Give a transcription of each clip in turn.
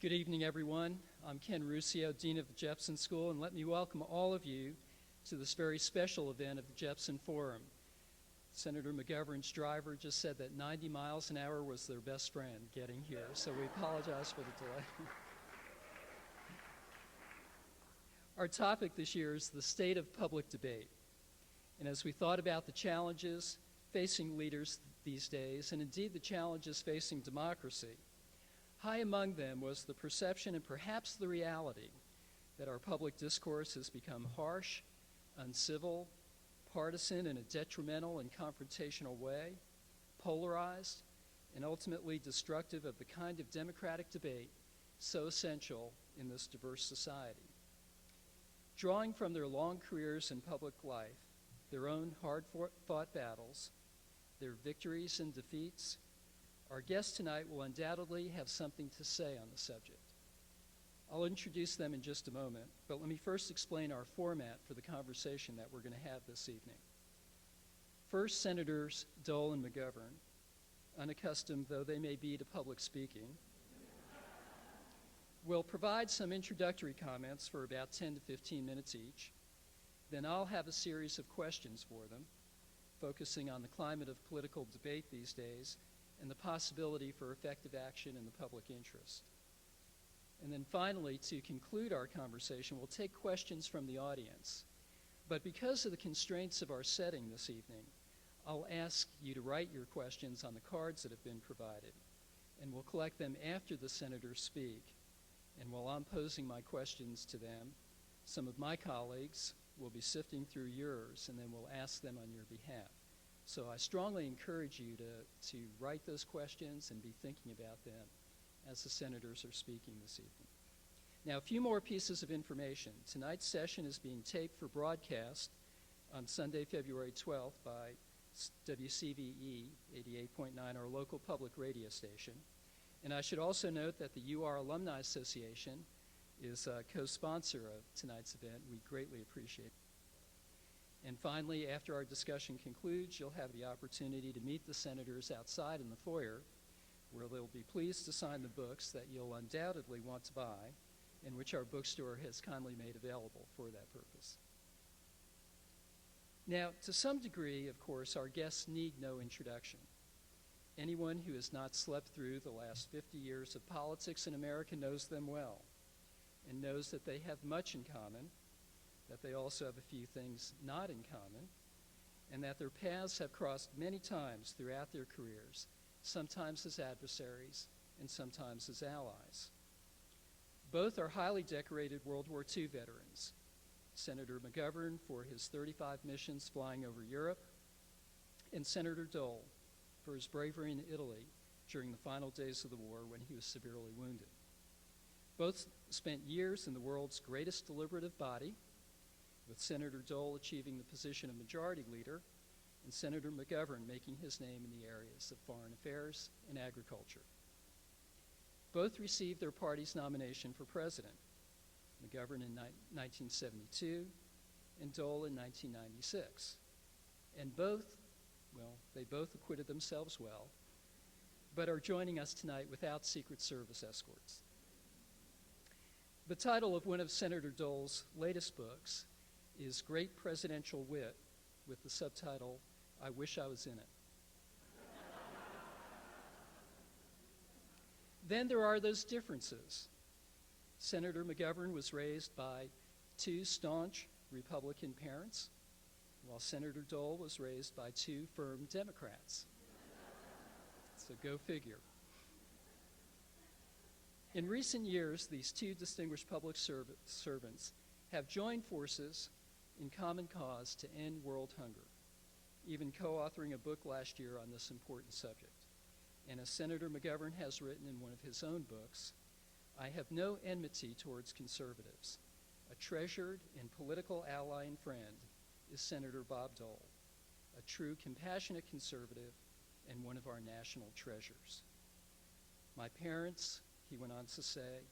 Good evening, everyone. I'm Ken Ruscio, Dean of the Jepson School, and let me welcome all of you to this very special event of the Jepson Forum. Senator McGovern's driver just said that 90 miles an hour was their best friend getting here, so we apologize for the delay. Our topic this year is the state of public debate. And as we thought about the challenges facing leaders these days, and indeed the challenges facing democracy, high among them was the perception and perhaps the reality that our public discourse has become harsh, uncivil, partisan in a detrimental and confrontational way, polarized, and ultimately destructive of the kind of democratic debate so essential in this diverse society. Drawing from their long careers in public life, their own hard-fought battles, their victories and defeats, our guests tonight will undoubtedly have something to say on the subject. I'll introduce them in just a moment, but let me first explain our format for the conversation that we're going to have this evening. First, Senators Dole and McGovern, unaccustomed though they may be to public speaking, will provide some introductory comments for about 10 to 15 minutes each. Then I'll have a series of questions for them, focusing on the climate of political debate these days and the possibility for effective action in the public interest. And then finally, to conclude our conversation, we'll take questions from the audience. But because of the constraints of our setting this evening, I'll ask you to write your questions on the cards that have been provided, and we'll collect them after the senators speak. And while I'm posing my questions to them, some of my colleagues will be sifting through yours, and then we'll ask them on your behalf. So I strongly encourage you to write those questions and be thinking about them as the senators are speaking this evening. Now, a few more pieces of information. Tonight's session is being taped for broadcast on Sunday, February 12th by WCVE 88.9, our local public radio station. And I should also note that the UR Alumni Association is a co-sponsor of tonight's event. We greatly appreciate it. And finally, after our discussion concludes, you'll have the opportunity to meet the senators outside in the foyer, where they'll be pleased to sign the books that you'll undoubtedly want to buy, and which our bookstore has kindly made available for that purpose. Now, to some degree, of course, our guests need no introduction. Anyone who has not slept through the last 50 years of politics in America knows them well, and knows that they have much in common, that they also have a few things not in common, and that their paths have crossed many times throughout their careers, sometimes as adversaries and sometimes as allies. Both are highly decorated World War II veterans. Senator McGovern for his 35 missions flying over Europe, and Senator Dole for his bravery in Italy during the final days of the war when he was severely wounded. Both spent years in the world's greatest deliberative body, with Senator Dole achieving the position of majority leader and Senator McGovern making his name in the areas of foreign affairs and agriculture. Both received their party's nomination for president, McGovern in 1972 and Dole in 1996. And they both acquitted themselves well, but are joining us tonight without Secret Service escorts. The title of one of Senator Dole's latest books is Great Presidential Wit, with the subtitle, I Wish I Was in It. Then there are those differences. Senator McGovern was raised by two staunch Republican parents, while Senator Dole was raised by two firm Democrats. So go figure. In recent years, these two distinguished public servants have joined forces in common cause to end world hunger, even co-authoring a book last year on this important subject. And as Senator McGovern has written in one of his own books, I have no enmity towards conservatives. A treasured and political ally and friend is Senator Bob Dole, a true compassionate conservative and one of our national treasures. My parents, he went on to say,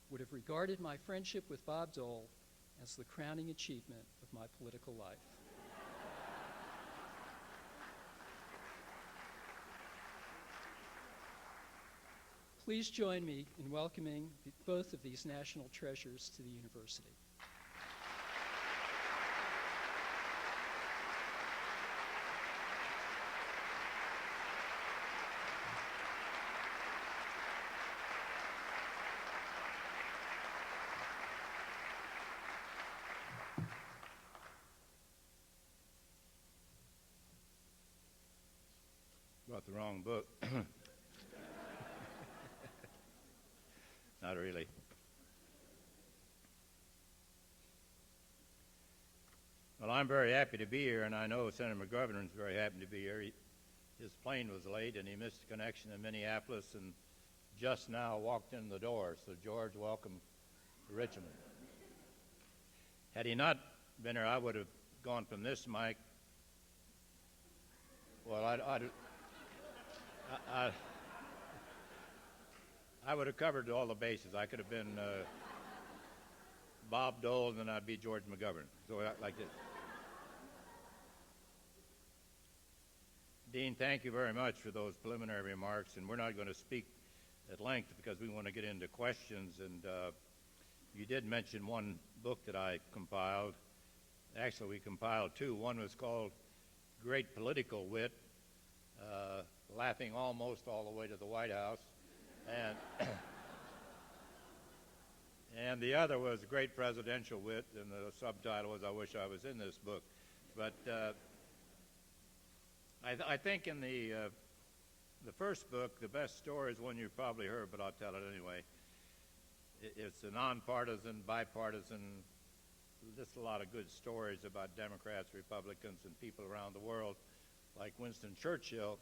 would have regarded my friendship with Bob Dole as the crowning achievement of my political life. Please join me in welcoming both of these national treasures to the university. Brought the wrong book. Not really. Well, I'm very happy to be here, and I know Senator McGovern is very happy to be here. His plane was late, and he missed a connection in Minneapolis, and just now walked in the door. So, George, welcome to Richmond. Had he not been here, I would have gone from this mic. Well, I would have covered all the bases. I could have been Bob Dole, and then I'd be George McGovern. So like this. Dean, thank you very much for those preliminary remarks, and we're not going to speak at length because we want to get into questions. And you did mention one book that I compiled. Actually, we compiled two. One was called Great Political Wit, Laughing Almost All the Way to the White House. And the other was Great Presidential Wit, and the subtitle was I Wish I Was in This Book. But I think in the first book, the best story is one you've probably heard, but I'll tell it anyway. It's a nonpartisan, bipartisan, just a lot of good stories about Democrats, Republicans, and people around the world, like Winston Churchill.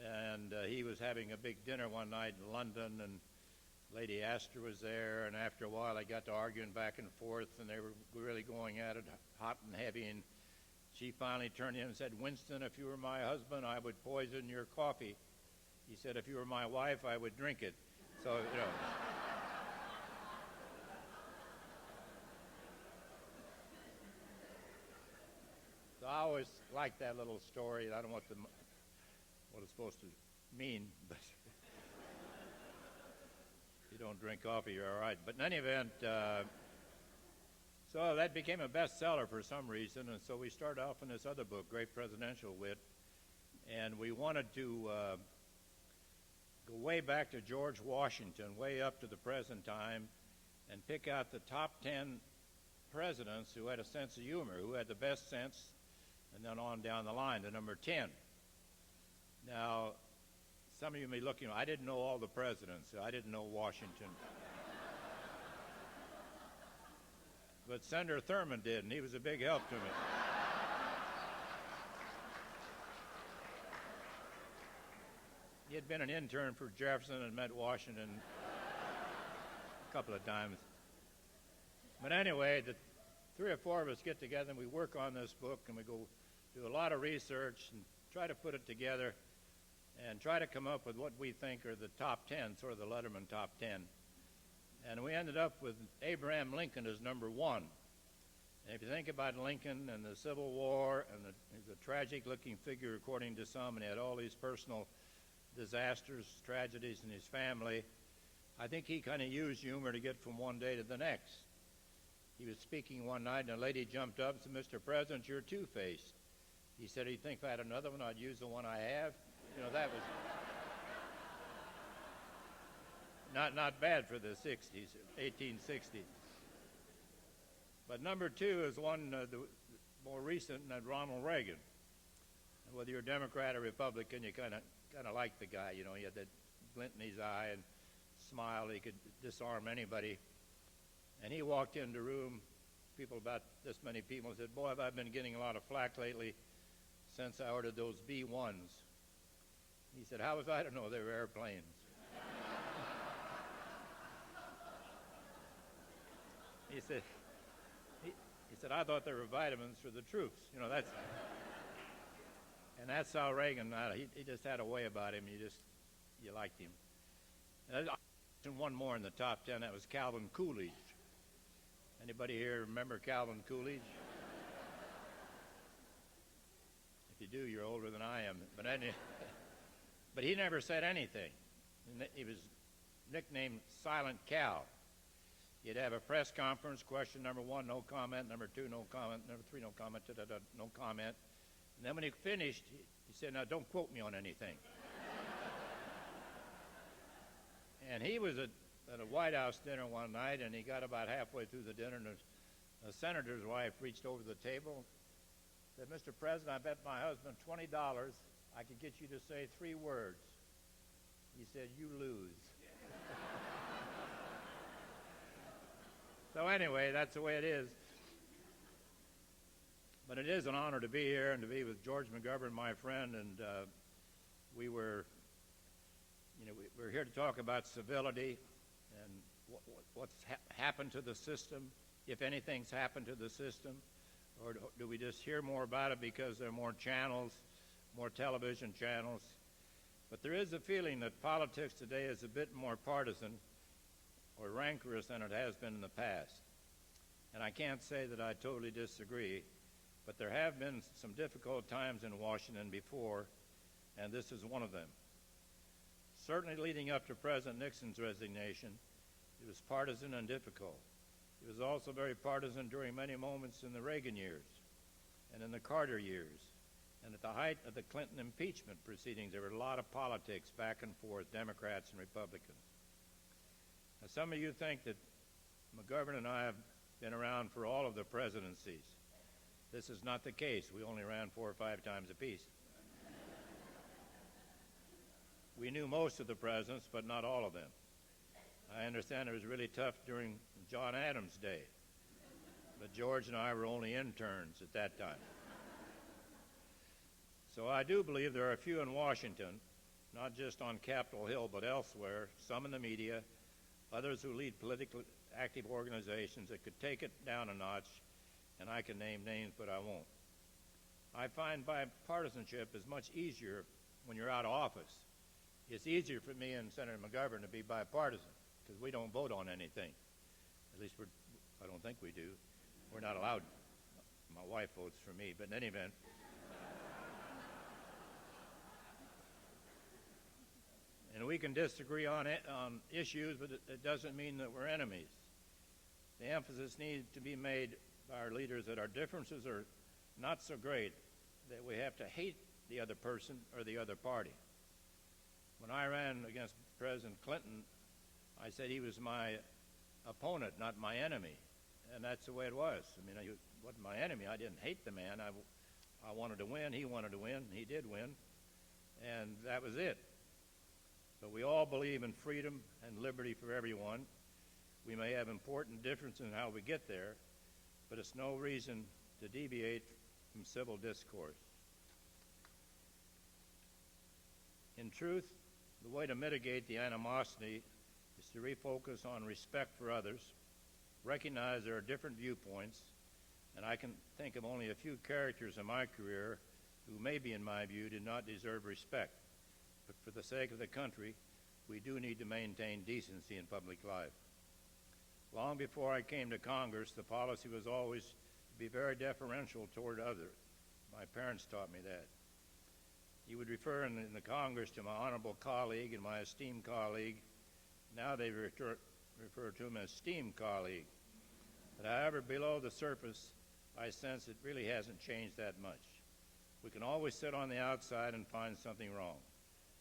And he was having a big dinner one night in London, and Lady Astor was there, and after a while they got to arguing back and forth, and they were really going at it hot and heavy, and she finally turned to him and said, "Winston, if you were my husband, I would poison your coffee." He said, "If you were my wife, I would drink it." So, you know. So I always liked that little story. I don't know what it's supposed to mean, but if you don't drink coffee, you're all right. But in any event, so that became a bestseller for some reason, and so we started off in this other book, Great Presidential Wit, and we wanted to go way back to George Washington, way up to the present time, and pick out the top 10 presidents who had a sense of humor, who had the best sense, and then on down the line to number 10. Now, some of you may be looking, I didn't know all the presidents. I didn't know Washington. But Senator Thurman did, and he was a big help to me. He had been an intern for Jepson and met Washington a couple of times. But anyway, the three or four of us get together and we work on this book, and we go do a lot of research and try to put it together and try to come up with what we think are the top 10, sort of the Letterman top 10. And we ended up with Abraham Lincoln as number 1. And if you think about Lincoln and the Civil War, and he's a tragic-looking figure according to some, and he had all these personal disasters, tragedies in his family, I think he kind of used humor to get from one day to the next. He was speaking one night, and a lady jumped up and said, "Mr. President, you're two-faced." He said, "You think if I had another one, I'd use the one I have?" You know, that was not bad for the 60s, 1860s. But number 2 is one the more recent, and Ronald Reagan. And whether you're a Democrat or Republican, you kind of like the guy. You know, he had that glint in his eye and smile. He could disarm anybody. And he walked into the room, people about this many people, and said, "Boy, have I been getting a lot of flack lately since I ordered those B-1s. He said, "How was I to know they were airplanes?" He said, "I thought they were vitamins for the troops." You know, that's how Reagan, he just had a way about him. You liked him. And one more in the top 10, that was Calvin Coolidge. Anybody here remember Calvin Coolidge? If you do, you're older than I am. But he never said anything. He was nicknamed Silent Cow. He'd have a press conference, question number 1, no comment, number 2, no comment, number 3, no comment, no comment. And then when he finished, he said, now don't quote me on anything. And he was at a White House dinner one night, and he got about halfway through the dinner, and a senator's wife reached over the table, said, Mr. President, I bet my husband $20 I could get you to say 3 words. He said, you lose. So anyway, that's the way it is. But it is an honor to be here and to be with George McGovern, my friend, and we're here to talk about civility and what's happened to the system, if anything's happened to the system, or do we just hear more about it because there are more channels, more television channels? But there is a feeling that politics today is a bit more partisan or rancorous than it has been in the past. And I can't say that I totally disagree, but there have been some difficult times in Washington before, and this is one of them. Certainly leading up to President Nixon's resignation, it was partisan and difficult. It was also very partisan during many moments in the Reagan years and in the Carter years. And at the height of the Clinton impeachment proceedings, there were a lot of politics back and forth, Democrats and Republicans. Now, some of you think that McGovern and I have been around for all of the presidencies. This is not the case. We only ran 4 or 5 times apiece. We knew most of the presidents, but not all of them. I understand it was really tough during John Adams' day, but George and I were only interns at that time. So I do believe there are a few in Washington, not just on Capitol Hill, but elsewhere, some in the media, others who lead politically active organizations that could take it down a notch, and I can name names, but I won't. I find bipartisanship is much easier when you're out of office. It's easier for me and Senator McGovern to be bipartisan because we don't vote on anything. At least I don't think we do. We're not allowed. My wife votes for me, but in any event. And we can disagree on issues, but it doesn't mean that we're enemies. The emphasis needs to be made by our leaders that our differences are not so great that we have to hate the other person or the other party. When I ran against President Clinton, I said he was my opponent, not my enemy. And that's the way it was. I mean, he wasn't my enemy. I didn't hate the man. I wanted to win. He wanted to win. He did win. And that was it. But we all believe in freedom and liberty for everyone. We may have important differences in how we get there, but it's no reason to deviate from civil discourse. In truth, the way to mitigate the animosity is to refocus on respect for others, recognize there are different viewpoints, and I can think of only a few characters in my career who maybe, in my view, did not deserve respect. But for the sake of the country, we do need to maintain decency in public life. Long before I came to Congress, the policy was always to be very deferential toward others. My parents taught me that. You would refer in the Congress to my honorable colleague and my esteemed colleague. Now they refer to him as esteemed colleague. But however, below the surface, I sense it really hasn't changed that much. We can always sit on the outside and find something wrong.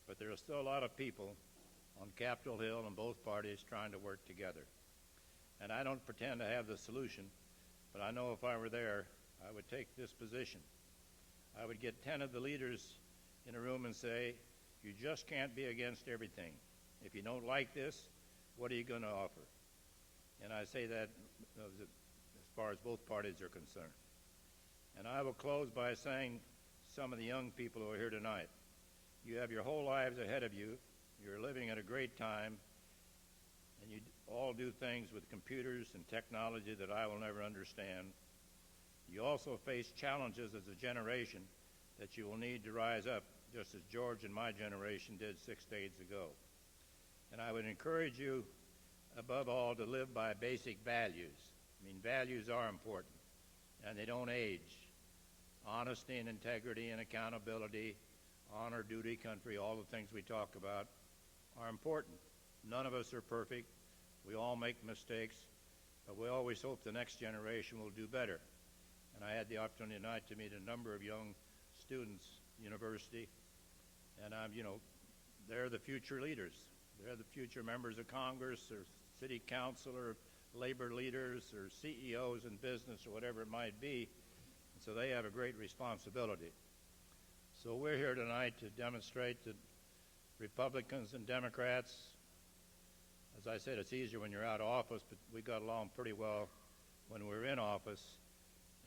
But there are still a lot of people on Capitol Hill and both parties trying to work together. And I don't pretend to have the solution, but I know if I were there, I would take this position. I would get 10 of the leaders in a room and say, you just can't be against everything. If you don't like this, what are you going to offer? And I say that as far as both parties are concerned. And I will close by saying some of the young people who are here tonight, you have your whole lives ahead of you. You're living at a great time, and you all do things with computers and technology that I will never understand. You also face challenges as a generation that you will need to rise up, just as George and my generation did 6 decades ago. And I would encourage you, above all, to live by basic values. I mean, values are important, and they don't age. Honesty and integrity and accountability, honor, duty, country, all the things we talk about. are important. None of us are perfect. We all make mistakes, but we always hope the next generation will do better. And I had the opportunity tonight to meet a number of young students at the university, and they're the future leaders. They're the future members of Congress or city council or labor leaders or CEOs in business or whatever it might be. And so they have a great responsibility. So we're here tonight to demonstrate that Republicans and Democrats, as I said, it's easier when you're out of office, but we got along pretty well when we were in office.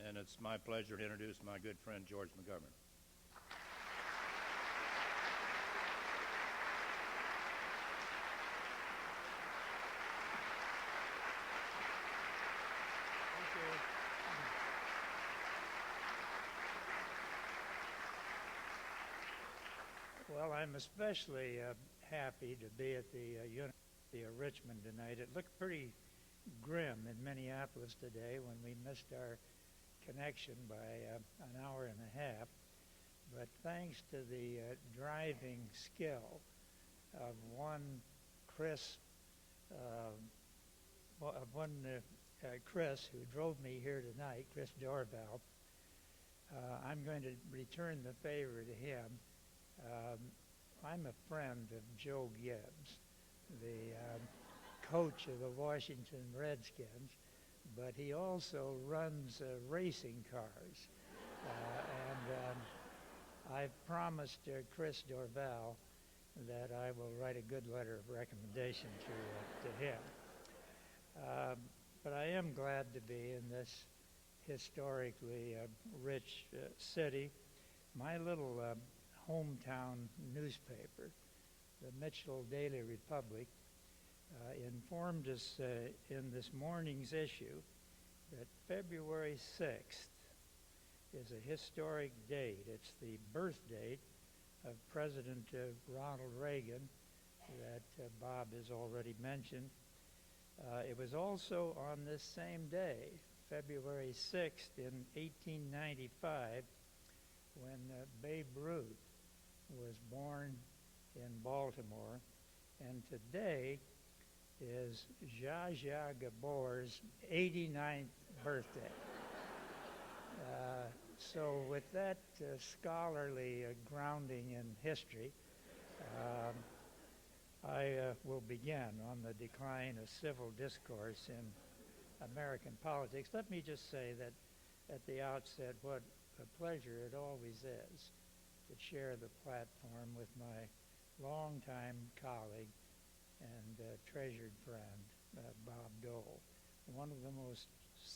And it's my pleasure to introduce my good friend, George McGovern. Well, I'm especially happy to be at the University of Richmond tonight. It looked pretty grim in Minneapolis today when we missed our connection by an hour and a half. But thanks to the driving skill of one Chris, Chris who drove me here tonight, Chris Dorval, I'm going to return the favor to him. I'm a friend of Joe Gibbs, the coach of the Washington Redskins, but he also runs racing cars. I've promised Chris Dorval that I will write a good letter of recommendation to him. But I am glad to be in this historically rich city. My little hometown newspaper, the Mitchell Daily Republic, informed us in this morning's issue that February 6th is a historic date. It's the birth date of President Ronald Reagan that Bob has already mentioned. It was also on this same day, February 6th in 1895, when Babe Ruth was born in Baltimore, and today is Zsa Zsa Gabor's 89th birthday. So with that scholarly grounding in history, I will begin on the decline of civil discourse in American politics. Let me just say that at the outset, what a pleasure it always is to share the platform with my longtime colleague and treasured friend, Bob Dole, one of the most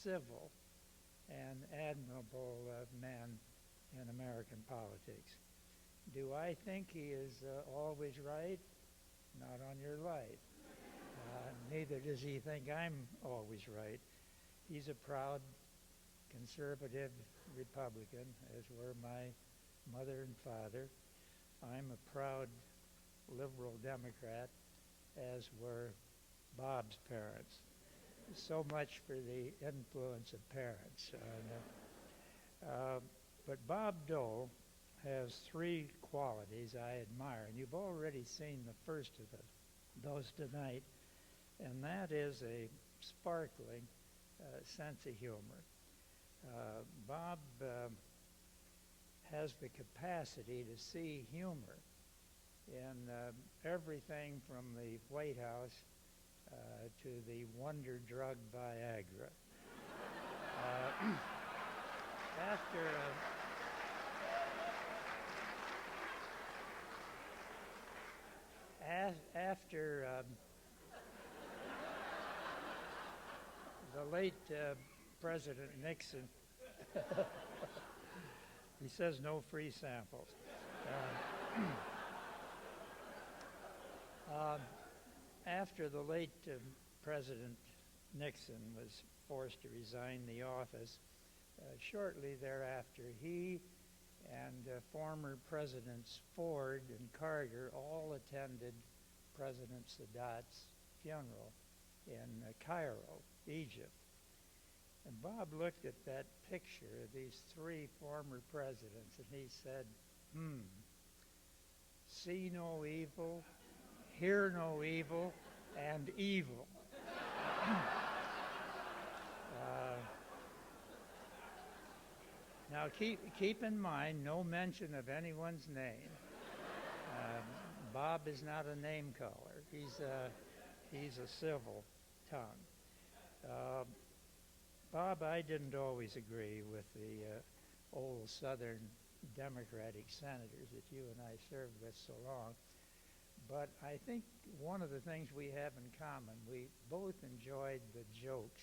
civil and admirable men in American politics. Do I think he is always right? Not on your life. Neither does he think I'm always right. He's a proud conservative Republican, as were my mother and father. I'm a proud liberal Democrat, as were Bob's parents. So much for the influence of parents. But Bob Dole has three qualities I admire, and you've already seen the first of those tonight, and that is a sparkling sense of humor. Bob has the capacity to see humor in everything from the White House to the wonder drug Viagra. After the late President Nixon, he says no free samples. After the late President Nixon was forced to resign the office, shortly thereafter, he and former Presidents Ford and Carter all attended President Sadat's funeral in Cairo, Egypt. And Bob looked at that picture of these three former presidents and he said, see no evil, hear no evil, and evil. Now keep in mind, no mention of anyone's name. Bob is not a name caller. He's a civil tongue. Bob, I didn't always agree with the old Southern Democratic senators that you and I served with so long. But I think one of the things we have in common, we both enjoyed the jokes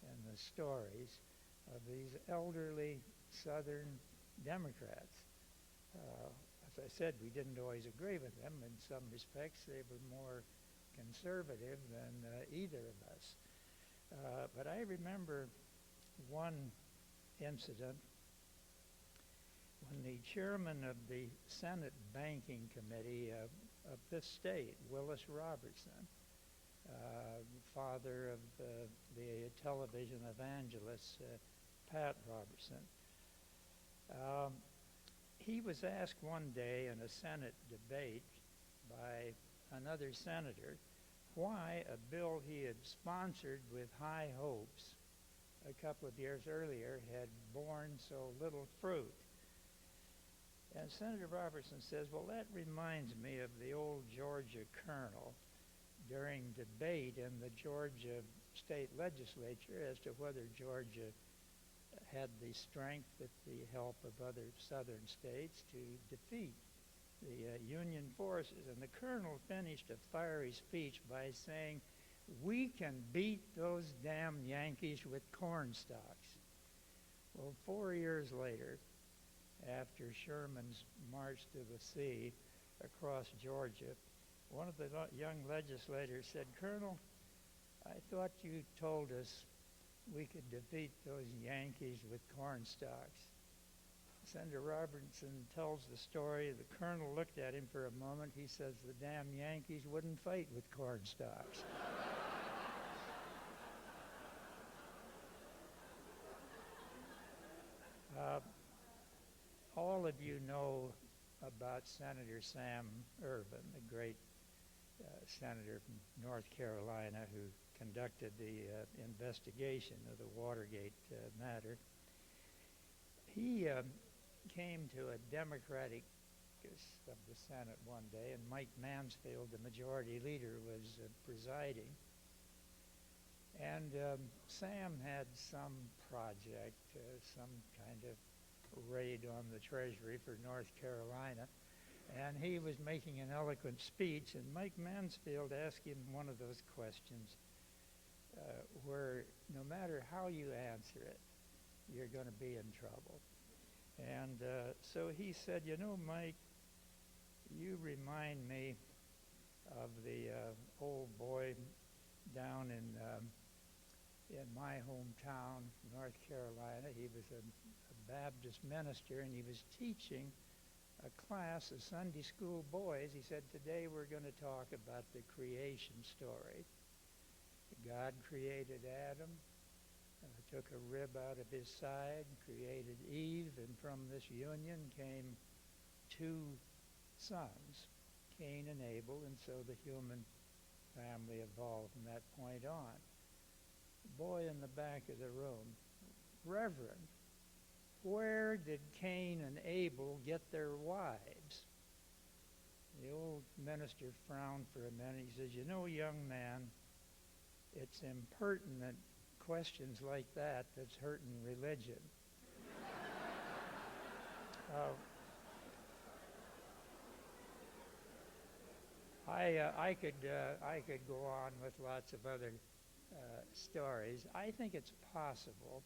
and the stories of these elderly Southern Democrats. As I said, we didn't always agree with them. In some respects, they were more conservative than either of us. But I remember one incident when the chairman of the Senate Banking Committee of this state, Willis Robertson, father of the television evangelist Pat Robertson, he was asked one day in a Senate debate by another senator why a bill he had sponsored with high hopes a couple of years earlier had borne so little fruit. And Senator Robertson says, well, that reminds me of the old Georgia colonel during debate in the Georgia state legislature as to whether Georgia had the strength with the help of other southern states to defeat the Union forces. And the colonel finished a fiery speech by saying, we can beat those damn Yankees with corn stalks. Well, 4 years later, after Sherman's march to the sea across Georgia, one of the young legislators said, Colonel, I thought you told us we could defeat those Yankees with corn stalks. Senator Robertson tells the story. The colonel looked at him for a moment. He says, the damn Yankees wouldn't fight with corn stalks. All of you know about Senator Sam Ervin, the great senator from North Carolina who conducted the investigation of the Watergate matter. He came to a Democratic of the Senate one day, and Mike Mansfield, the majority leader, was presiding. And Sam had some project, some kind of raid on the Treasury for North Carolina, and he was making an eloquent speech, and Mike Mansfield asked him one of those questions where no matter how you answer it, you're going to be in trouble. And so he said, you know, Mike, you remind me of the old boy down in my hometown, North Carolina. He was a Baptist minister, and he was teaching a class of Sunday school boys. He said, today we're going to talk about the creation story. God created Adam, took a rib out of his side, created Eve, and from this union came two sons, Cain and Abel, and so the human family evolved from that point on. The boy in the back of the room, Reverend, where did Cain and Abel get their wives? The old minister frowned for a minute. He says, you know, young man, it's impertinent questions like that that's hurting religion. I could go on with lots of other stories. I think it's possible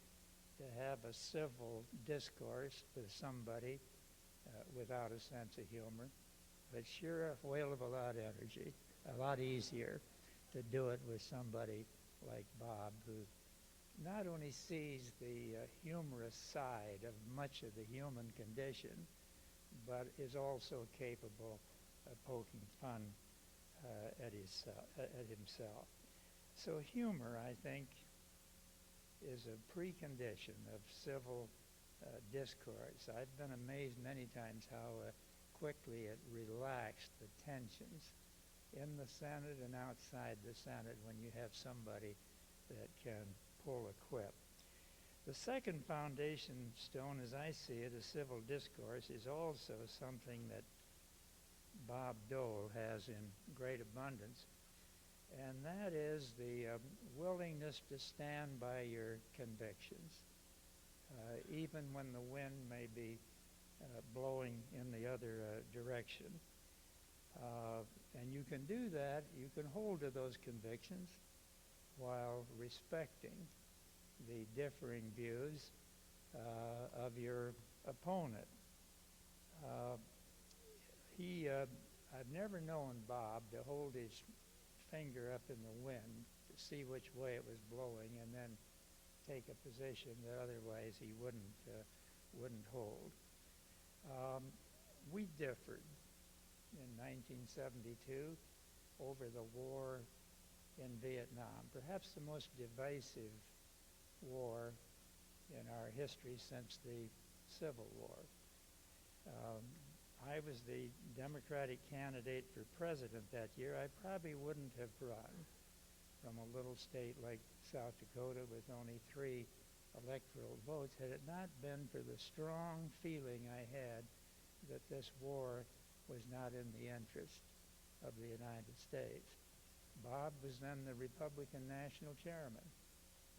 to have a civil discourse with somebody without a sense of humor, but sure a whale of a lot of energy, a lot easier to do it with somebody like Bob, who not only sees the humorous side of much of the human condition, but is also capable of poking fun at himself. So humor, I think, is a precondition of civil discourse. I've been amazed many times how quickly it relaxed the tensions in the Senate and outside the Senate when you have somebody that can pull a quip. The second foundation stone, as I see it, of civil discourse is also something that Bob Dole has in great abundance, and that is the willingness to stand by your convictions, even when the wind may be blowing in the other direction. And you can do that, you can hold to those convictions while respecting the differing views of your opponent. I've never known Bob to hold his finger up in the wind to see which way it was blowing and then take a position that otherwise he wouldn't hold. We differed in 1972 over the war in Vietnam, perhaps the most divisive war in our history since the Civil War. I was the Democratic candidate for president that year. I probably wouldn't have run from a little state like South Dakota with only 3 electoral votes had it not been for the strong feeling I had that this war was not in the interest of the United States. Bob was then the Republican national chairman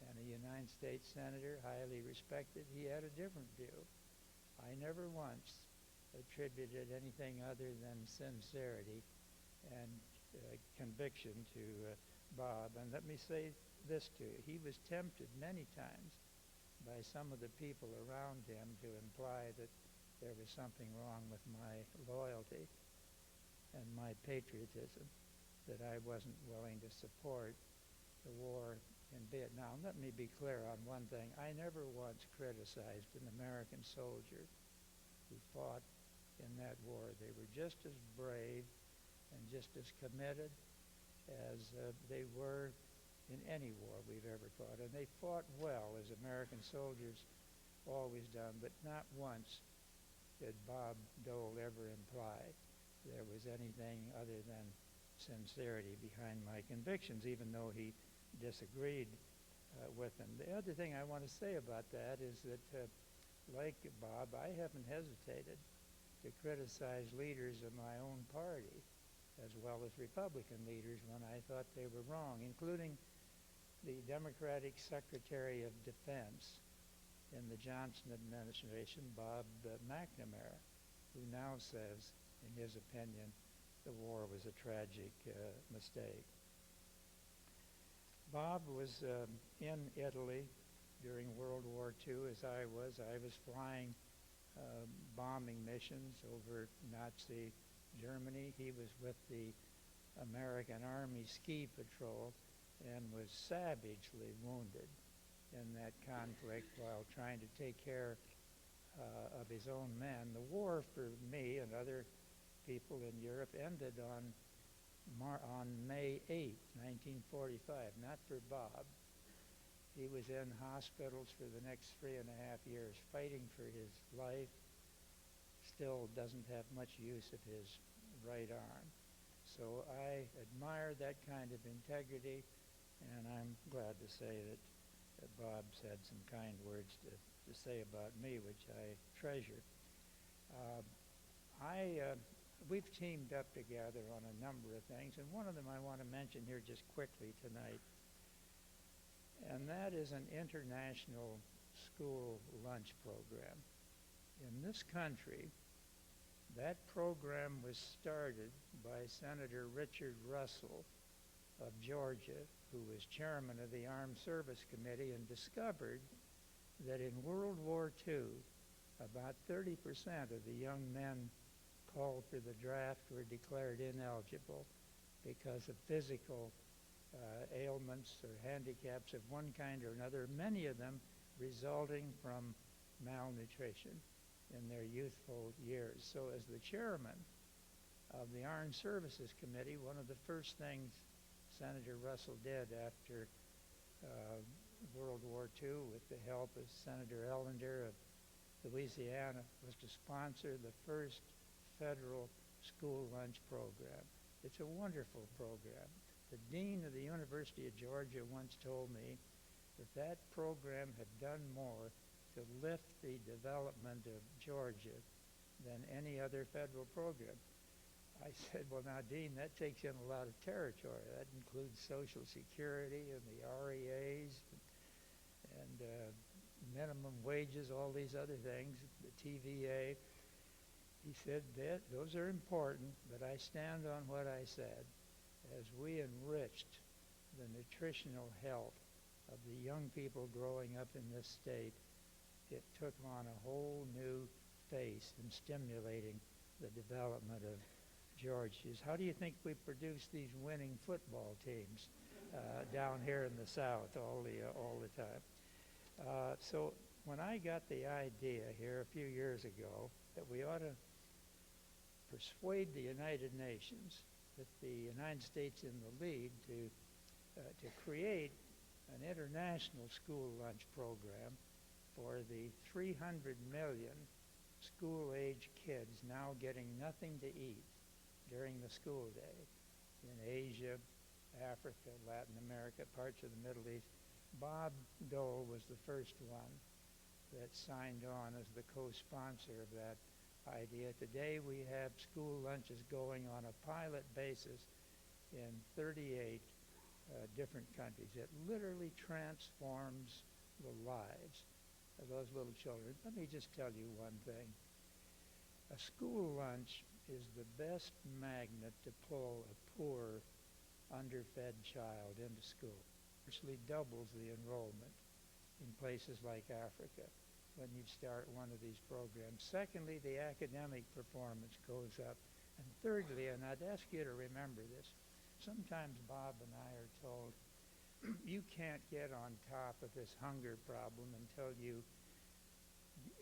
and a United States senator, highly respected. He had a different view. I never once attributed anything other than sincerity and conviction to Bob. And let me say this to you. He was tempted many times by some of the people around him to imply that there was something wrong with my loyalty and my patriotism, that I wasn't willing to support the war in Vietnam. Let me be clear on one thing. I never once criticized an American soldier who fought in that war. They were just as brave and just as committed as they were in any war we've ever fought. And they fought well, as American soldiers always done, but not once did Bob Dole ever imply there was anything other than sincerity behind my convictions, even though he disagreed with them. The other thing I want to say about that is that, like Bob, I haven't hesitated to criticize leaders of my own party as well as Republican leaders when I thought they were wrong, including the Democratic Secretary of Defense in the Johnson administration, Bob McNamara, who now says, in his opinion, the war was a tragic mistake. Bob was in Italy during World War II, as I was. I was flying bombing missions over Nazi Germany. He was with the American Army Ski Patrol and was savagely wounded in that conflict while trying to take care of his own men. The war for me and other people in Europe ended on May 8, 1945, not for Bob. He was in hospitals for the next 3.5 years fighting for his life, still doesn't have much use of his right arm. So I admire that kind of integrity, and I'm glad to say that Bob's had some kind words to say about me, which I treasure. We've teamed up together on a number of things, and one of them I want to mention here just quickly tonight, and that is an international school lunch program. In this country, that program was started by Senator Richard Ruscio of Georgia, who was chairman of the Armed Service Committee and discovered that in World War II, about 30% of the young men called for the draft were declared ineligible because of physical ailments or handicaps of one kind or another, many of them resulting from malnutrition in their youthful years. So as the chairman of the Armed Services Committee, one of the first things Senator Ruscio did after World War II, with the help of Senator Ellender of Louisiana, was to sponsor the first federal school lunch program. It's a wonderful program. The dean of the University of Georgia once told me that that program had done more to lift the development of Georgia than any other federal program. I said, well, now, Dean, that takes in a lot of territory. That includes Social Security and the REAs and minimum wages, all these other things, the TVA. He said that those are important, but I stand on what I said. As we enriched the nutritional health of the young people growing up in this state, it took on a whole new face in stimulating the development of Georgia's. How do you think we produce these winning football teams down here in the South all the time? So when I got the idea here a few years ago that we ought to persuade the United Nations, that the United States in the lead, to create an international school lunch program for the 300 million school-age kids now getting nothing to eat during the school day in Asia, Africa, Latin America, parts of the Middle East. Bob Dole was the first one that signed on as the co-sponsor of that idea. Today we have school lunches going on a pilot basis in 38 different countries. It literally transforms the lives of those little children. Let me just tell you one thing. A school lunch is the best magnet to pull a poor, underfed child into school. It actually doubles the enrollment in places like Africa when you start one of these programs. Secondly, the academic performance goes up. And thirdly, and I'd ask you to remember this, sometimes Bob and I are told, you can't get on top of this hunger problem until you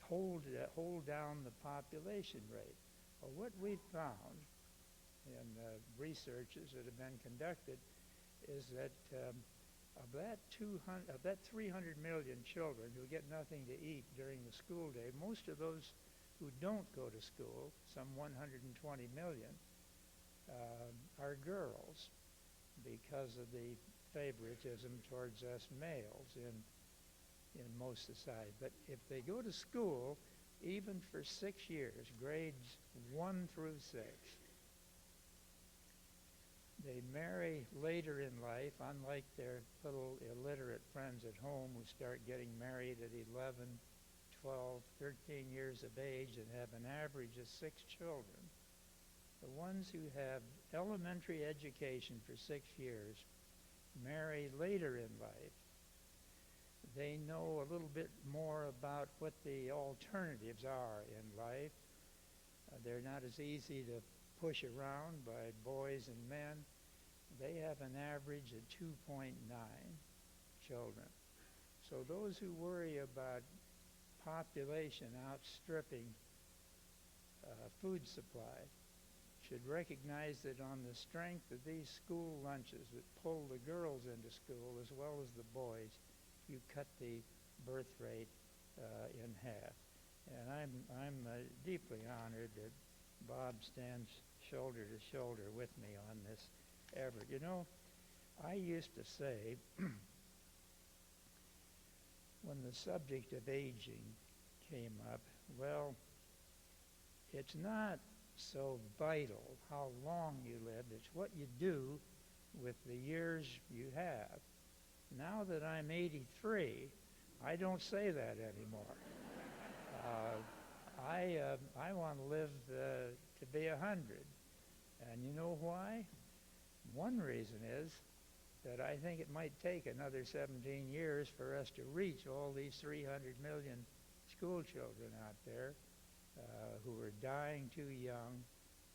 hold down the population rate. Well, what we've found in researches that have been conducted is that of that 300 million children who get nothing to eat during the school day, most of those who don't go to school, some 120 million, are girls because of the favoritism towards us males in most society. But if they go to school, even for 6 years, grades 1 through 6, they marry later in life, unlike their little illiterate friends at home who start getting married at 11, 12, 13 years of age and have an average of 6 children. The ones who have elementary education for 6 years marry later in life. They know a little bit more about what the alternatives are in life. They're not as easy to push around by boys and men. They have an average of 2.9 children. So those who worry about population outstripping food supply should recognize that on the strength of these school lunches that pull the girls into school as well as the boys, you cut the birth rate in half. And I'm deeply honored that Bob stands shoulder to shoulder with me on this effort. You know, I used to say when the subject of aging came up, well, it's not so vital how long you live, it's what you do with the years you have. Now that I'm 83, I don't say that anymore. I want to live to be 100. And you know why? One reason is that I think it might take another 17 years for us to reach all these 300 million school children out there who are dying too young,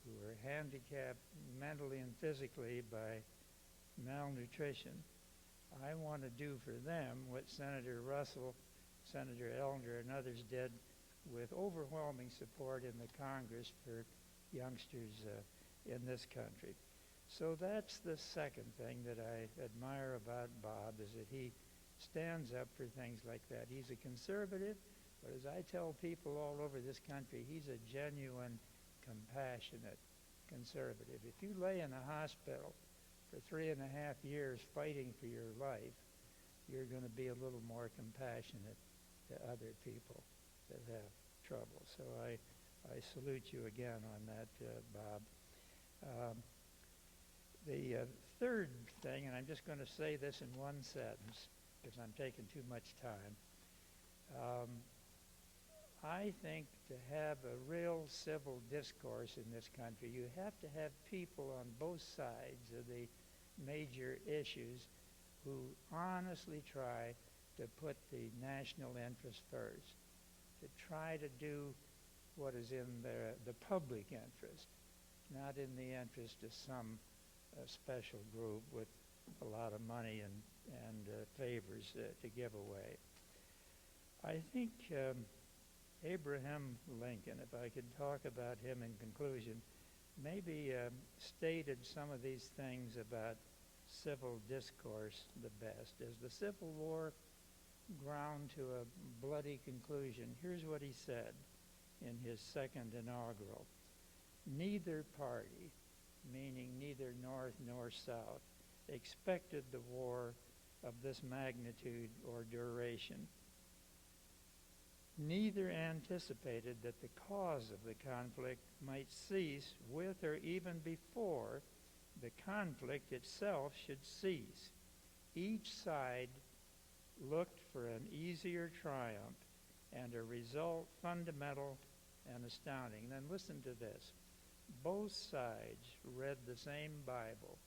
who are handicapped mentally and physically by malnutrition. I want to do for them what Senator Russell, Senator Ellender, and others did with overwhelming support in the Congress for youngsters in this country. So that's the second thing that I admire about Bob, is that he stands up for things like that. He's a conservative, but as I tell people all over this country, he's a genuine, compassionate conservative. If you lay in a hospital for 3.5 years fighting for your life, you're going to be a little more compassionate to other people that have trouble. So I salute you again on that, Bob. The third thing, and I'm just going to say this in one sentence because I'm taking too much time. I think to have a real civil discourse in this country, you have to have people on both sides of the major issues who honestly try to put the national interest first, to try to do what is in the public interest, not in the interest of some special group with a lot of money and favors to give away. I think Abraham Lincoln, if I could talk about him in conclusion, maybe stated some of these things about civil discourse the best. As the Civil War ground to a bloody conclusion, here's what he said in his second inaugural. Neither party, meaning neither North nor South, expected the war of this magnitude or duration. Neither anticipated that the cause of the conflict might cease with or even before the conflict itself should cease. Each side looked for an easier triumph and a result fundamental and astounding. Then listen to this. Both sides read the same Bible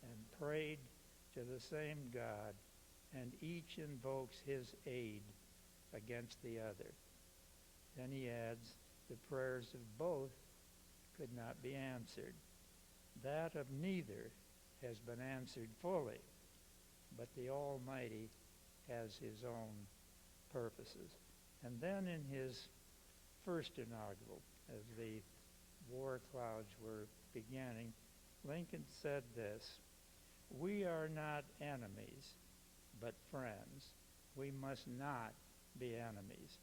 and prayed to the same God, and each invokes his aid against the other. Then he adds, the prayers of both could not be answered. That of neither has been answered fully, but the Almighty has his own purposes. And then in his first inaugural, as the war clouds were beginning, Lincoln said this, we are not enemies, but friends. We must not be enemies.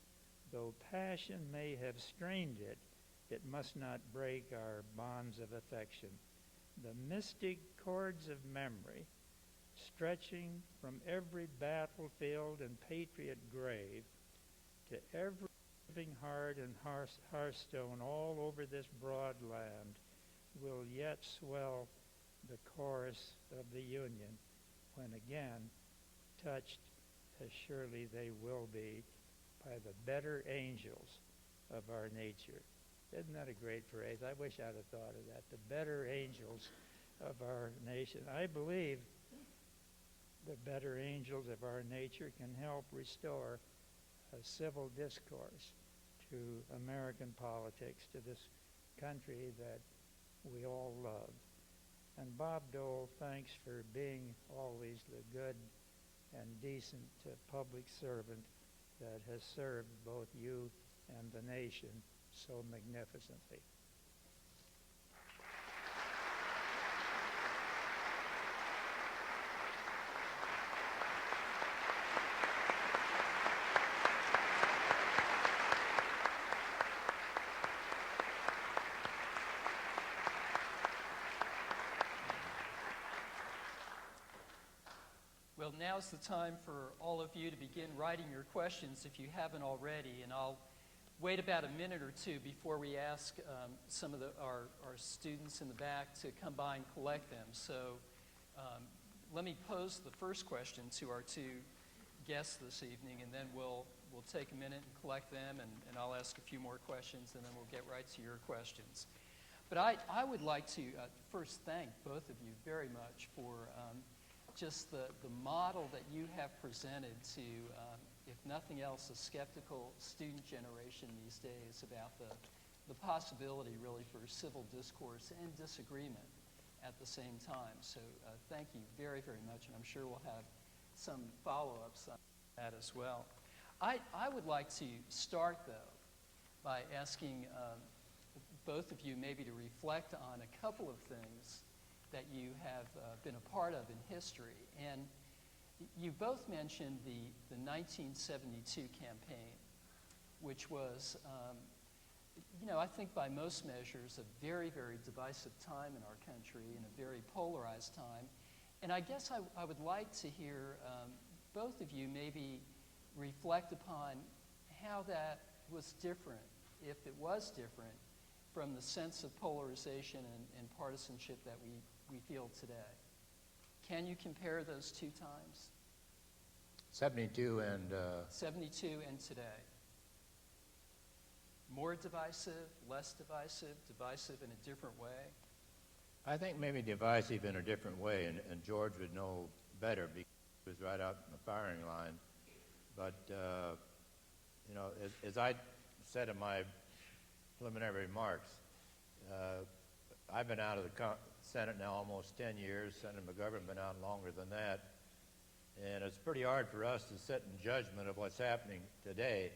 Though passion may have strained it, it must not break our bonds of affection. The mystic cords of memory, stretching from every battlefield and patriot grave to every living heart and hearthstone all over this broad land, will yet swell the chorus of the Union when again touched, as surely they will be, by the better angels of our nature. Isn't that a great phrase? I wish I'd have thought of that. The better angels of our nation. I believe the better angels of our nature can help restore a civil discourse to American politics, to this country that we all love. And Bob Dole, thanks for being always the good and decent public servant that has served both you and the nation so magnificently. Well, now's the time for all of you to begin writing your questions if you haven't already, and I'll wait about a minute or two before we ask some of our students in the back to come by and collect them. So let me pose the first question to our two guests this evening, and then we'll take a minute and collect them, and I'll ask a few more questions, and then we'll get right to your questions. But I would like to first thank both of you very much for just the model that you have presented to, if nothing else, a skeptical student generation these days about the possibility really for civil discourse and disagreement at the same time. So thank you very, very much, and I'm sure we'll have some follow-ups on that as well. I would like to start, though, by asking both of you maybe to reflect on a couple of things that you have been a part of in history. And you both mentioned the 1972 campaign, which was I think by most measures, a very, very divisive time in our country and a very polarized time. And I guess I would like to hear both of you maybe reflect upon how that was different, if it was different, from the sense of polarization and partisanship that we feel today. Can you compare those two times? 72 and... 72 and today. More divisive, less divisive, divisive in a different way? I think maybe divisive in a different way, and George would know better because he was right out in the firing line. But, as I said in my preliminary remarks, I've been out of the Senate now almost 10 years. Senator McGovern been out longer than that. And it's pretty hard for us to sit in judgment of what's happening today.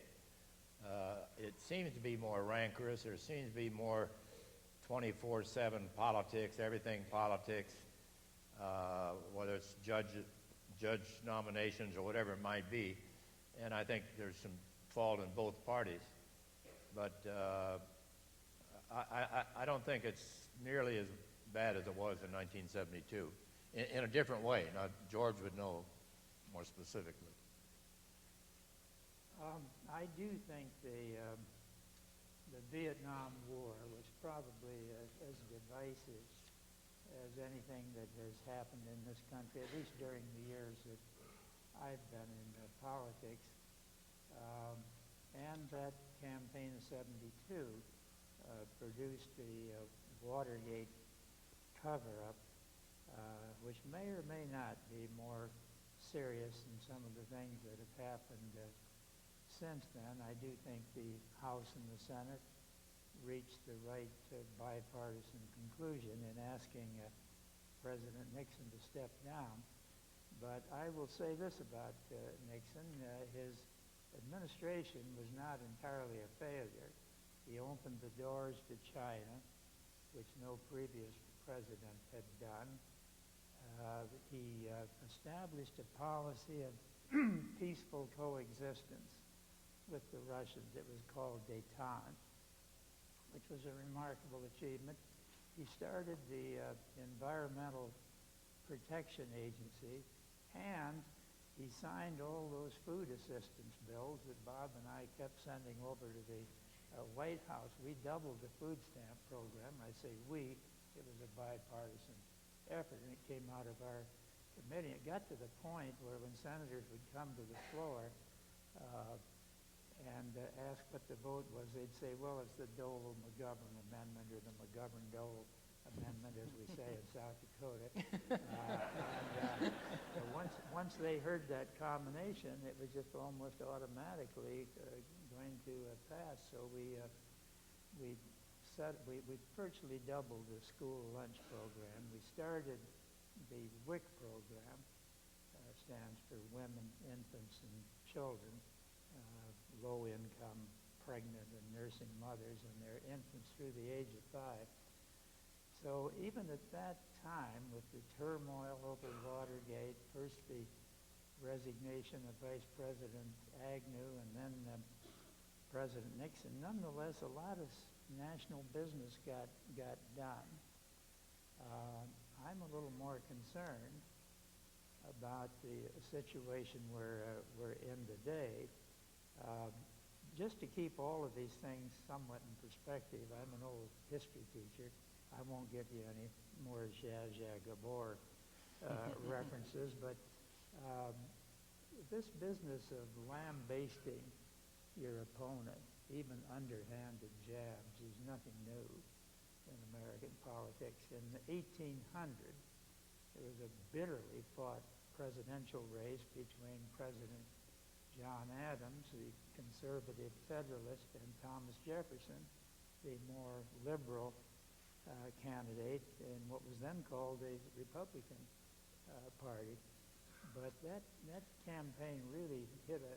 It seems to be more rancorous. There seems to be more 24/7 politics, everything politics, whether it's judge nominations or whatever it might be. And I think there's some fault in both parties. But I don't think it's nearly as bad as it was in 1972, in a different way. Now, George would know more specifically. I do think the Vietnam War was probably as divisive as anything that has happened in this country, at least during the years that I've been in politics. And that campaign of 72 produced the Watergate cover-up, which may or may not be more serious than some of the things that have happened since then. I do think the House and the Senate reached the right bipartisan conclusion in asking President Nixon to step down. But I will say this about Nixon. His administration was not entirely a failure. He opened the doors to China, which no previous president had done. He established a policy of peaceful coexistence with the Russians. It was called détente, which was a remarkable achievement. He started the Environmental Protection Agency, and he signed all those food assistance bills that Bob and I kept sending over to the White House. We doubled the food stamp program. I say we, it was a bipartisan effort, and it came out of our committee. It got to the point where when senators would come to the floor and ask what the vote was, they'd say, well, it's the Dole-McGovern amendment, or the McGovern-Dole amendment, as we say in South Dakota. Once they heard that combination, it was just almost automatically going to pass. So we virtually doubled the school lunch program. We started the WIC program, stands for Women, Infants, and Children, low-income pregnant and nursing mothers and their infants through the age of 5. So even at that time, with the turmoil over Watergate, first the resignation of Vice President Agnew and then President Nixon, nonetheless, a lot of national business got done. I'm a little more concerned about the situation we're in today. Just to keep all of these things somewhat in perspective, I'm an old history teacher. I won't give you any more Zsa Gabor references, but this business of lambasting your opponent, even underhanded jabs, is nothing new in American politics. In 1800, there was a bitterly fought presidential race between President John Adams, the conservative Federalist, and Thomas Jefferson, the more liberal candidate in what was then called the Republican Party. But that campaign really hit a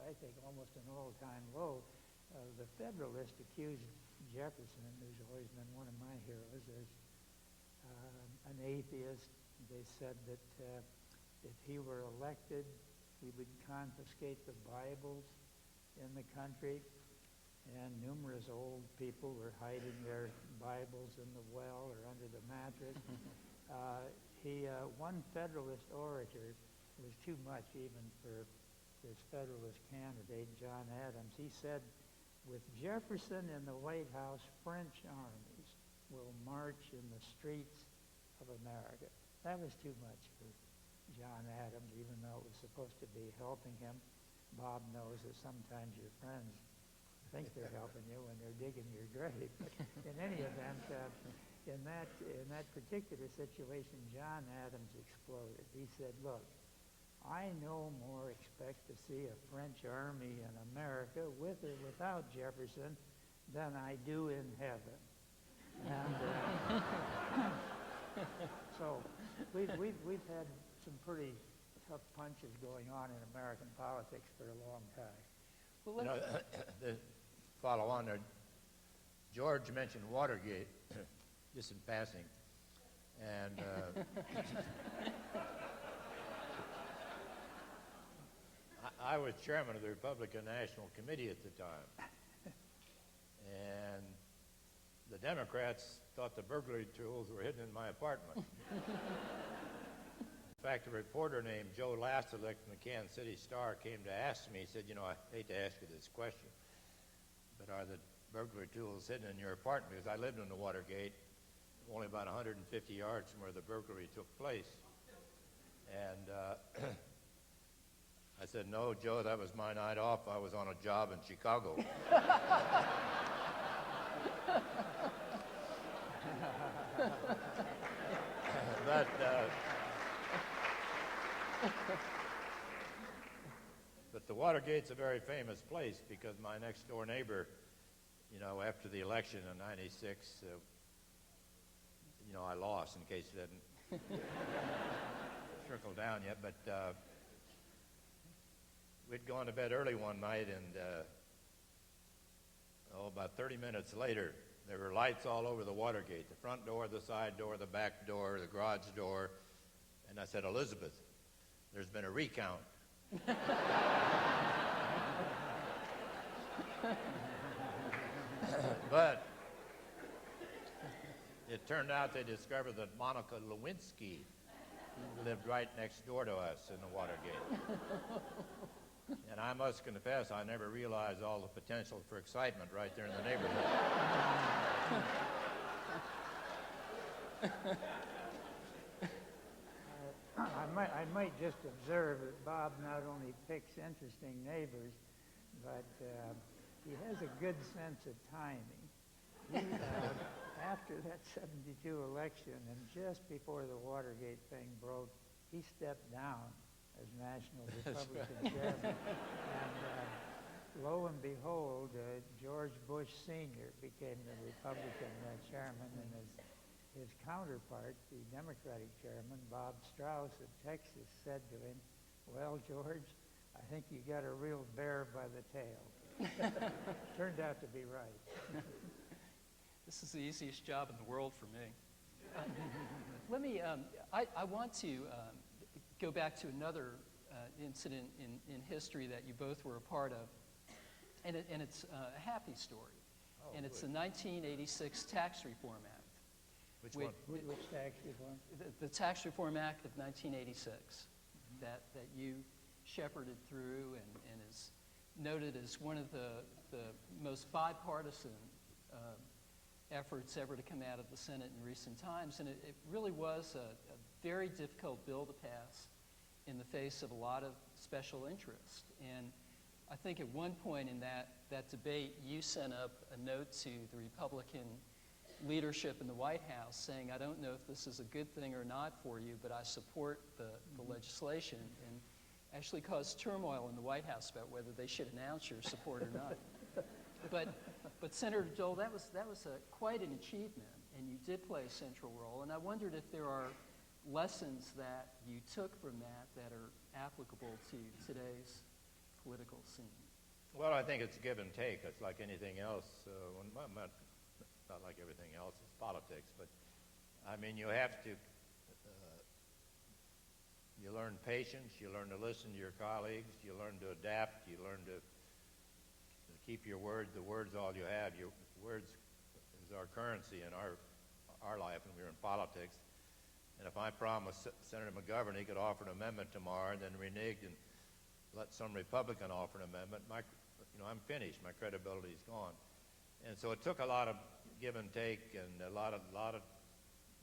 I think almost an all-time low. The Federalists accused Jefferson, who's always been one of my heroes, as an atheist. They said that if he were elected, he would confiscate the Bibles in the country. and numerous old people were hiding their Bibles in the well or under the mattress. One Federalist orator was too much even for this Federalist candidate, John Adams. He said, "With Jefferson in the White House, French armies will march in the streets of America." That was too much for John Adams, even though it was supposed to be helping him. Bob knows that sometimes your friends think they're helping you when they're digging your grave. But in any event, in that particular situation, John Adams exploded. He said, "Look, I no more expect to see a French army in America with or without Jefferson than I do in heaven." And so we've had some pretty tough punches going on in American politics for a long time. Well, The follow on there, George mentioned Watergate, just in passing, and I was chairman of the Republican National Committee at the time, and the Democrats thought the burglary tools were hidden in my apartment. In fact, a reporter named Joe Lasselik from the Kansas City Star came to ask me, he said, "I hate to ask you this question, but are the burglary tools hidden in your apartment?" Because I lived in the Watergate, only about 150 yards from where the burglary took place. And I said, "No, Joe, that was my night off. I was on a job in Chicago." But the Watergate's a very famous place because my next door neighbor, after the election in '96, I lost, in case it hadn't trickled down yet, but we'd gone to bed early one night, and about 30 minutes later, there were lights all over the Watergate, the front door, the side door, the back door, the garage door, and I said, "Elizabeth, there's been a recount." But it turned out they discovered that Monica Lewinsky lived right next door to us in the Watergate. And I must confess, I never realized all the potential for excitement right there in the neighborhood. I might just observe that Bob not only picks interesting neighbors, but he has a good sense of timing. He, after that '72 election, and just before the Watergate thing broke, he stepped down as National Republican chairman. And lo and behold, George Bush Sr. became the Republican chairman, and his counterpart, the Democratic chairman, Bob Strauss of Texas, said to him, "Well, George, I think you got a real bear by the tail." Turned out to be right. this is the easiest job in the world for me. Let me, I want to go back to another incident in history that you both were a part of, and it's a happy story. And it's the 1986 Tax Reform Act. Which one? Which tax reform? The Tax Reform Act of 1986 that you shepherded through and is noted as one of the most bipartisan efforts ever to come out of the Senate in recent times. And it really was a very difficult bill to pass in the face of a lot of special interest. And I think at one point in that debate, you sent up a note to the Republican leadership in the White House saying, "I don't know if this is a good thing or not for you, but I support the legislation," and actually caused turmoil in the White House about whether they should announce your support or not. But Senator Dole, that was quite an achievement, and you did play a central role. And I wondered if there are lessons that you took from that are applicable to today's political scene. Well, I think it's give and take. It's like anything else. Not like everything else, it's politics, but I mean, you have to, you learn patience, you learn to listen to your colleagues, you learn to adapt, you learn to keep your word. The word's all you have. Your words is our currency in our life when we're in politics. And if I promised Senator McGovern he could offer an amendment tomorrow and then reneged and let some Republican offer an amendment, I'm finished. My credibility is gone. And so it took a lot of give and take and a lot of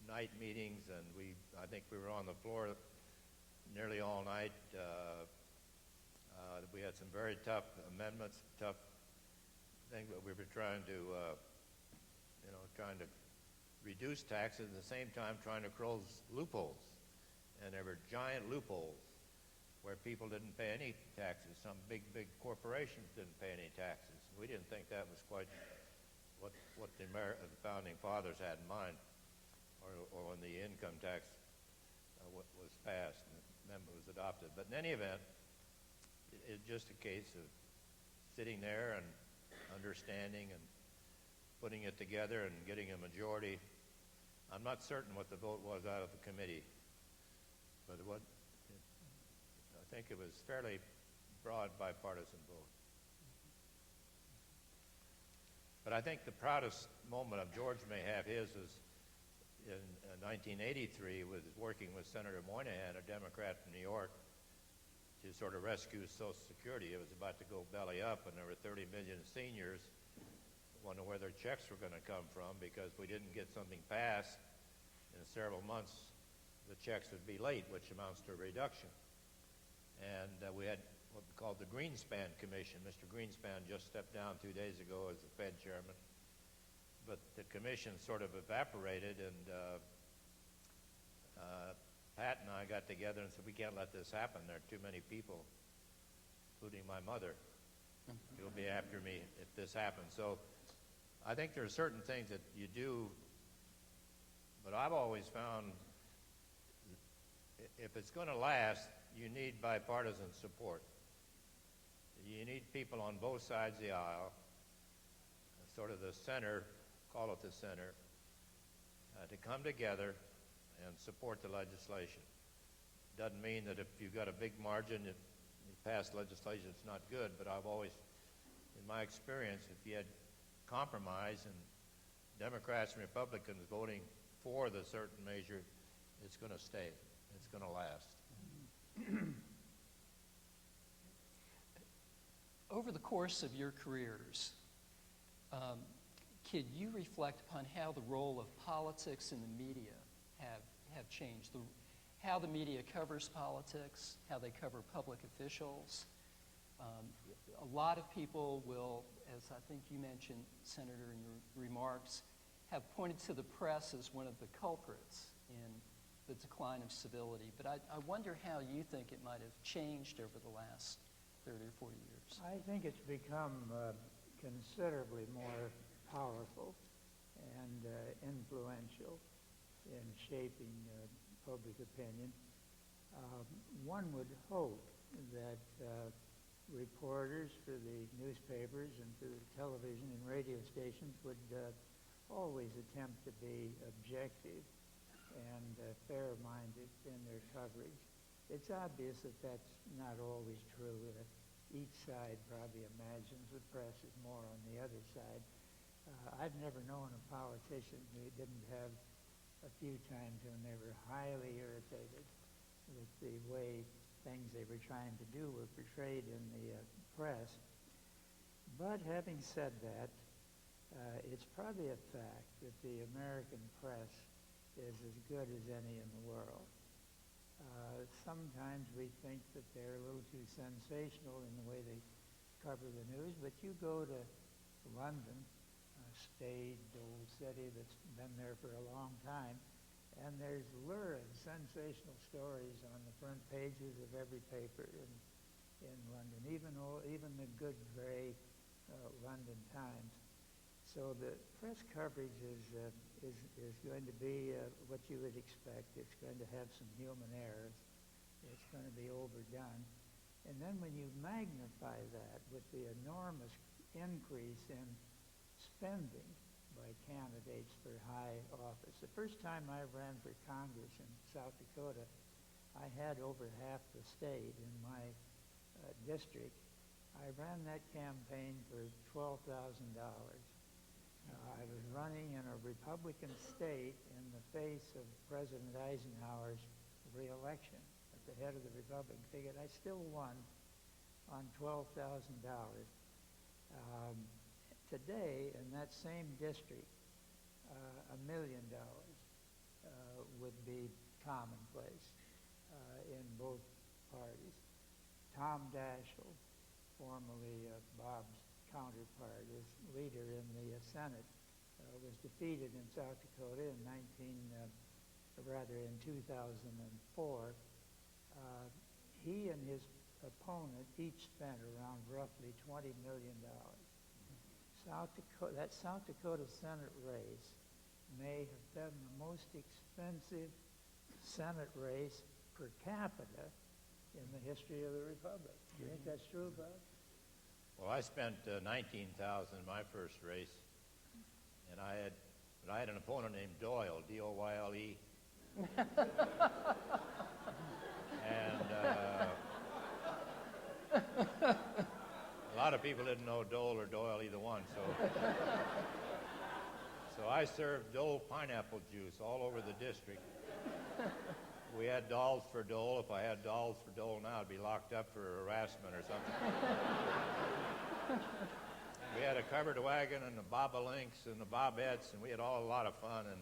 night meetings, and I think we were on the floor nearly all night. We had some very tough amendments, tough things, but we were trying to reduce taxes at the same time trying to close loopholes. And there were giant loopholes where people didn't pay any taxes. Some big corporations didn't pay any taxes. We didn't think that was quite what the founding fathers had in mind, or when the income tax was passed and the amendment was adopted. But in any event, it's just a case of sitting there and understanding and putting it together and getting a majority. I'm not certain what the vote was out of the committee, but I think it was fairly broad bipartisan vote. But I think the proudest moment of George may have his is in 1983 with working with Senator Moynihan, a Democrat from New York, to sort of rescue Social Security. It was about to go belly up, and there were 30 million seniors who wondered where their checks were going to come from because we didn't get something passed in several months. The checks would be late, which amounts to a reduction. And we had what we called the Greenspan Commission. Mr. Greenspan just stepped down 2 days ago as the Fed chairman. But the commission sort of evaporated, and Pat and I got together and said, we can't let this happen. There are too many people, including my mother, who will be after me if this happens. So I think there are certain things that you do, but I've always found if it's going to last, you need bipartisan support. You need people on both sides of the aisle, sort of the center, call it the center, to come together and support the legislation. Doesn't mean that if you've got a big margin, if you pass legislation, it's not good, but I've always, in my experience, if you had compromise and Democrats and Republicans voting for the certain measure, it's going to stay. It's going to last. Over the course of your careers, can you reflect upon how the role of politics in the media have changed? How the media covers politics, how they cover public officials. A lot of people will, as I think you mentioned, Senator, in your remarks, have pointed to the press as one of the culprits in the decline of civility. But I wonder how you think it might have changed over the last 30 or 40 years. I think it's become considerably more powerful and influential in shaping public opinion. One would hope that reporters for the newspapers and for the television and radio stations would always attempt to be objective and fair-minded in their coverage. It's obvious that that's not always true. Each side probably imagines the press is more on the other side. I've never known a politician who didn't have a few times when they were highly irritated with the way things they were trying to do were portrayed in the press. But having said that, it's probably a fact that the American press is as good as any in the world. Sometimes we think that they're a little too sensational in the way they cover the news, but you go to London, a staid old city that's been there for a long time, and there's lurid, sensational stories on the front pages of every paper in London, even the good gray London Times. So the press coverage is going to be what you would expect. It's going to have some human errors. It's going to be overdone. And then when you magnify that with the enormous increase in spending by candidates for high office. The first time I ran for Congress in South Dakota, I had over half the state in my district I ran that campaign for $12,000. I was running in a Republican state in the face of President Eisenhower's re-election at the head of the Republican ticket. I still won on $12,000. Today, in that same district, $1 million would be commonplace in both parties. Tom Daschle, formerly Bob's counterpart, as leader in the Senate, was defeated in South Dakota in 2004. He and his opponent each spent around roughly $20 million. That South Dakota Senate race may have been the most expensive Senate race per capita in the history of the Republic. Do you think that's true, Bob? Well, I spent $19,000 in my first race, and I had an opponent named Doyle, D-O-Y-L-E. And a lot of people didn't know Dole or Doyle, either one. So I served Dole pineapple juice all over the district. We had dolls for Dole. If I had dolls for Dole now, I'd be locked up for harassment or something. We had a covered wagon and the bobolinks and the bobettes, and we had a lot of fun. And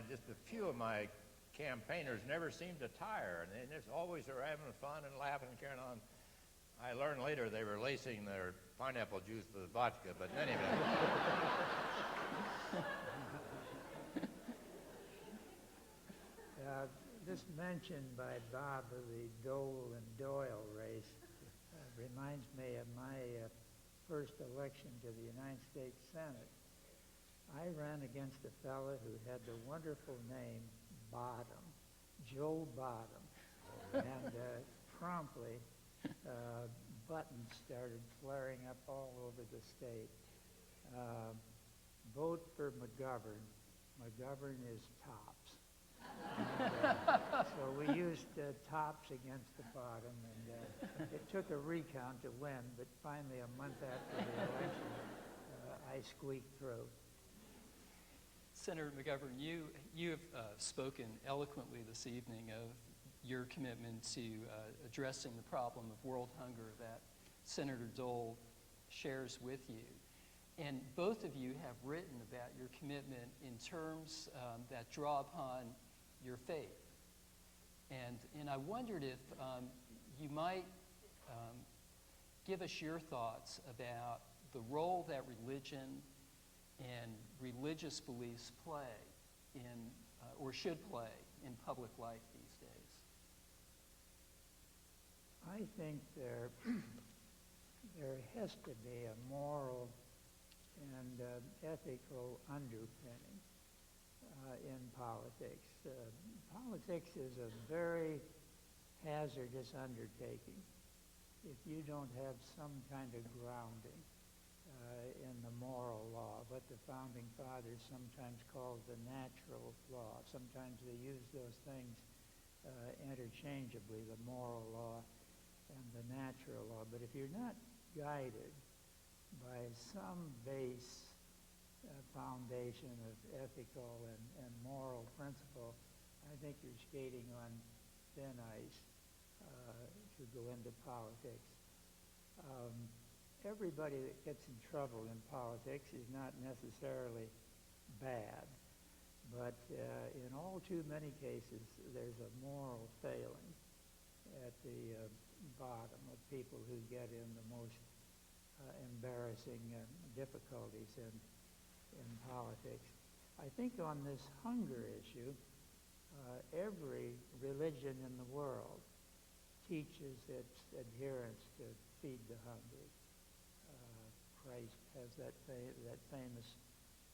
just a few of my campaigners never seemed to tire, and they just always were having fun and laughing and carrying on. I learned later they were lacing their pineapple juice with vodka, but anyway. This mention by Bob of the Dole and Doyle race reminds me of my first election to the United States Senate. I ran against a fellow who had the wonderful name Bottom, Joe Bottom, and promptly buttons started flaring up all over the state. Vote for McGovern. McGovern is tops. So we used tops against the Bottom, and it took a recount to win, but finally a month after the election, I squeaked through. Senator McGovern, you have spoken eloquently this evening of your commitment to addressing the problem of world hunger that Senator Dole shares with you. And both of you have written about your commitment in terms that draw upon your faith. And I wondered if you might give us your thoughts about the role that religion and religious beliefs play in, or should play, in public life these days. I think there has to be a moral and ethical underpinning in politics. Politics is a very hazardous undertaking if you don't have some kind of grounding in the moral law, what the founding fathers sometimes called the natural law. Sometimes they use those things interchangeably, the moral law and the natural law. But if you're not guided by some base foundation of ethical and moral principle, I think you're skating on thin ice to go into politics. Everybody that gets in trouble in politics is not necessarily bad, but in all too many cases, there's a moral failing at the bottom of people who get in the most embarrassing difficulties in politics. I think on this hunger issue, every religion in the world teaches its adherents to feed the hungry. Christ has that famous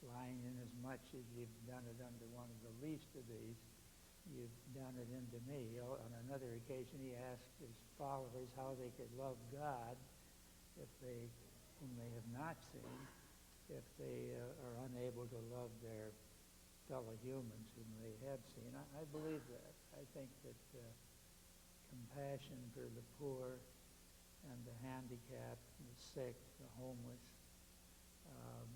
line, "In as much as you've done it unto one of the least of these, you've done it unto me." On another occasion, he asked his followers how they could love God whom they have not seen, if they are unable to love their fellow humans whom they have seen. I believe that. I think that compassion for the poor and the handicapped, the sick, the homeless.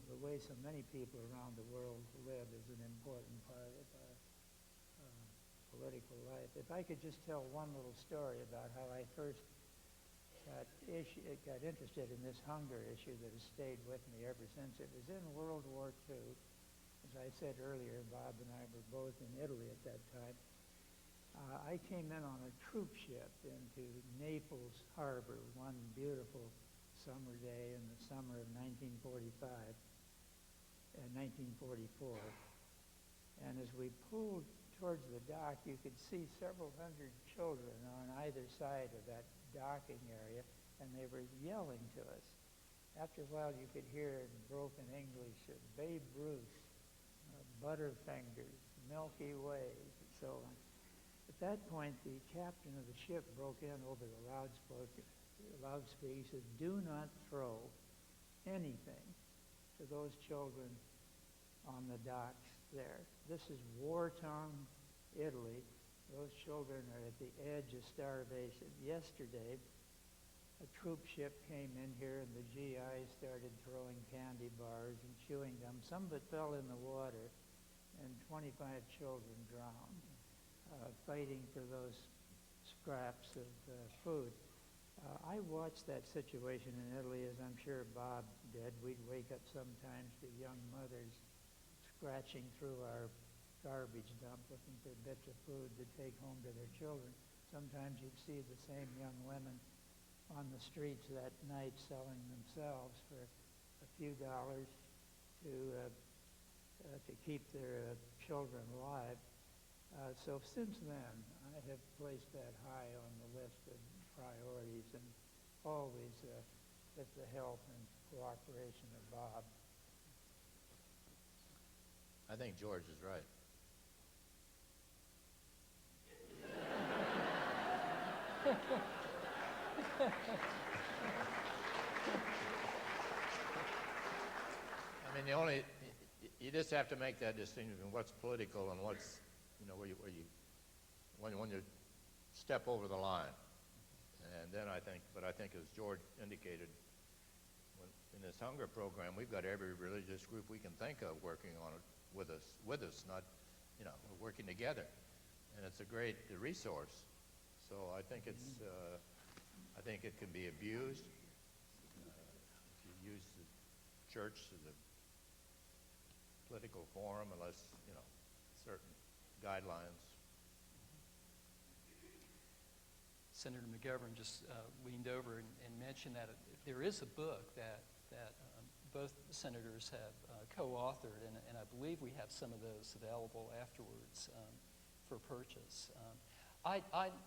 The way so many people around the world live is an important part of our political life. If I could just tell one little story about how I first got interested in this hunger issue that has stayed with me ever since. It was in World War II. As I said earlier, Bob and I were both in Italy at that time. I came in on a troop ship into Naples Harbor one beautiful summer day in the summer of 1945 and 1944. And as we pulled towards the dock, you could see several hundred children on either side of that docking area, and they were yelling to us. After a while, you could hear in broken English, Babe Ruth, Butterfingers, Milky Way, and so on. At that point, the captain of the ship broke in over the loudspeaker. He said, "Do not throw anything to those children on the docks there. This is war-torn Italy. Those children are at the edge of starvation." Yesterday, a troop ship came in here and the GIs started throwing candy bars and chewing gum. Some of it fell in the water, and 25 children drowned fighting for those scraps of food. I watched that situation in Italy, as I'm sure Bob did. We'd wake up sometimes to young mothers scratching through our garbage dump looking for bits of food to take home to their children. Sometimes you'd see the same young women on the streets that night selling themselves for a few dollars to keep their children alive. So since then, I have placed that high on the list of priorities, and always with the help and cooperation of Bob. I think George is right. I mean, you just have to make that distinction between what's political and what's, when you step over the line. And then I think as George indicated, in this hunger program, we've got every religious group we can think of working on it with us, not, we're working together. And it's a great resource. So I think I think it can be abused. If you use the church as a political forum, unless, certain guidelines. Senator McGovern just leaned over and mentioned that there is a book that both senators have co-authored, and I believe we have some of those available afterwards for purchase. I'm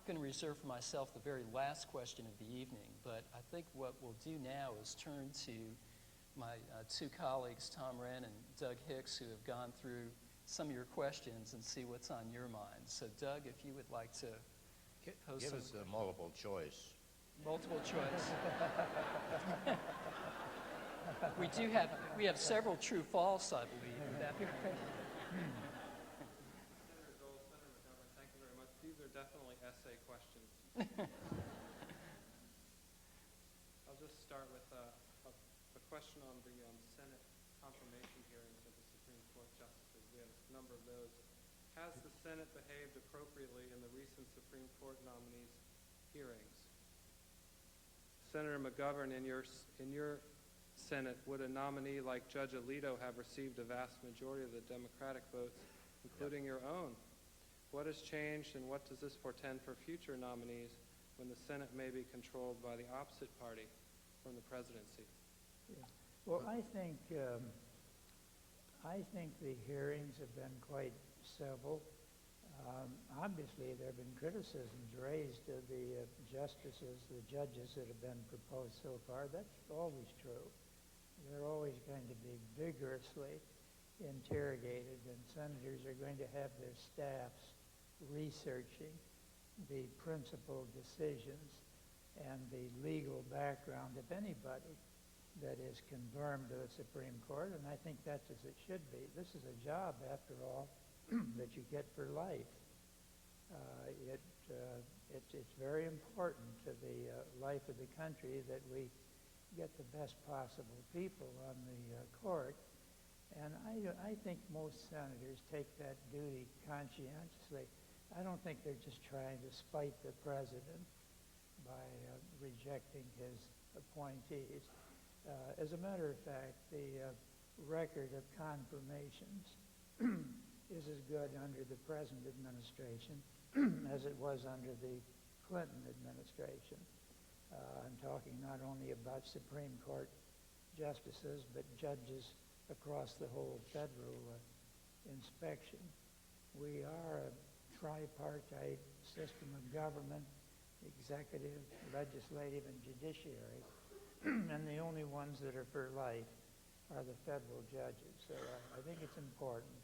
going to reserve for myself the very last question of the evening, but I think what we'll do now is turn to my two colleagues, Tom Wren and Doug Hicks, who have gone through some of your questions and see what's on your mind. So, Doug, if you would like to pose Give us a multiple choice. Multiple choice. We have several true false, I believe. Senator Dole, Senator McGovern, thank you very much. These are definitely essay questions. I'll just start with a question on the Senate confirmation hearings of the Supreme Court justices. We have a number of those. Has the Senate behaved appropriately in the recent Supreme Court nominees' hearings? Senator McGovern, in your Senate, would a nominee like Judge Alito have received a vast majority of the Democratic votes, including your own? What has changed, and what does this portend for future nominees when the Senate may be controlled by the opposite party from the presidency? Yeah. Well, I think the hearings have been quite civil. Obviously, there have been criticisms raised of the justices, the judges that have been proposed so far. That's always true. They're always going to be vigorously interrogated, and senators are going to have their staffs researching the principal decisions and the legal background of anybody that is confirmed to the Supreme Court, and I think that's as it should be. This is a job, after all, that you get for life. It it's very important to the life of the country that we get the best possible people on the court. And I think most senators take that duty conscientiously. I don't think they're just trying to spite the president by rejecting his appointees. As a matter of fact, the record of confirmations is as good under the present administration as it was under the Clinton administration. I'm talking not only about Supreme Court justices, but judges across the whole federal inspection. We are a tripartite system of government, executive, legislative, and judiciary, and the only ones that are for life are the federal judges. So I think it's important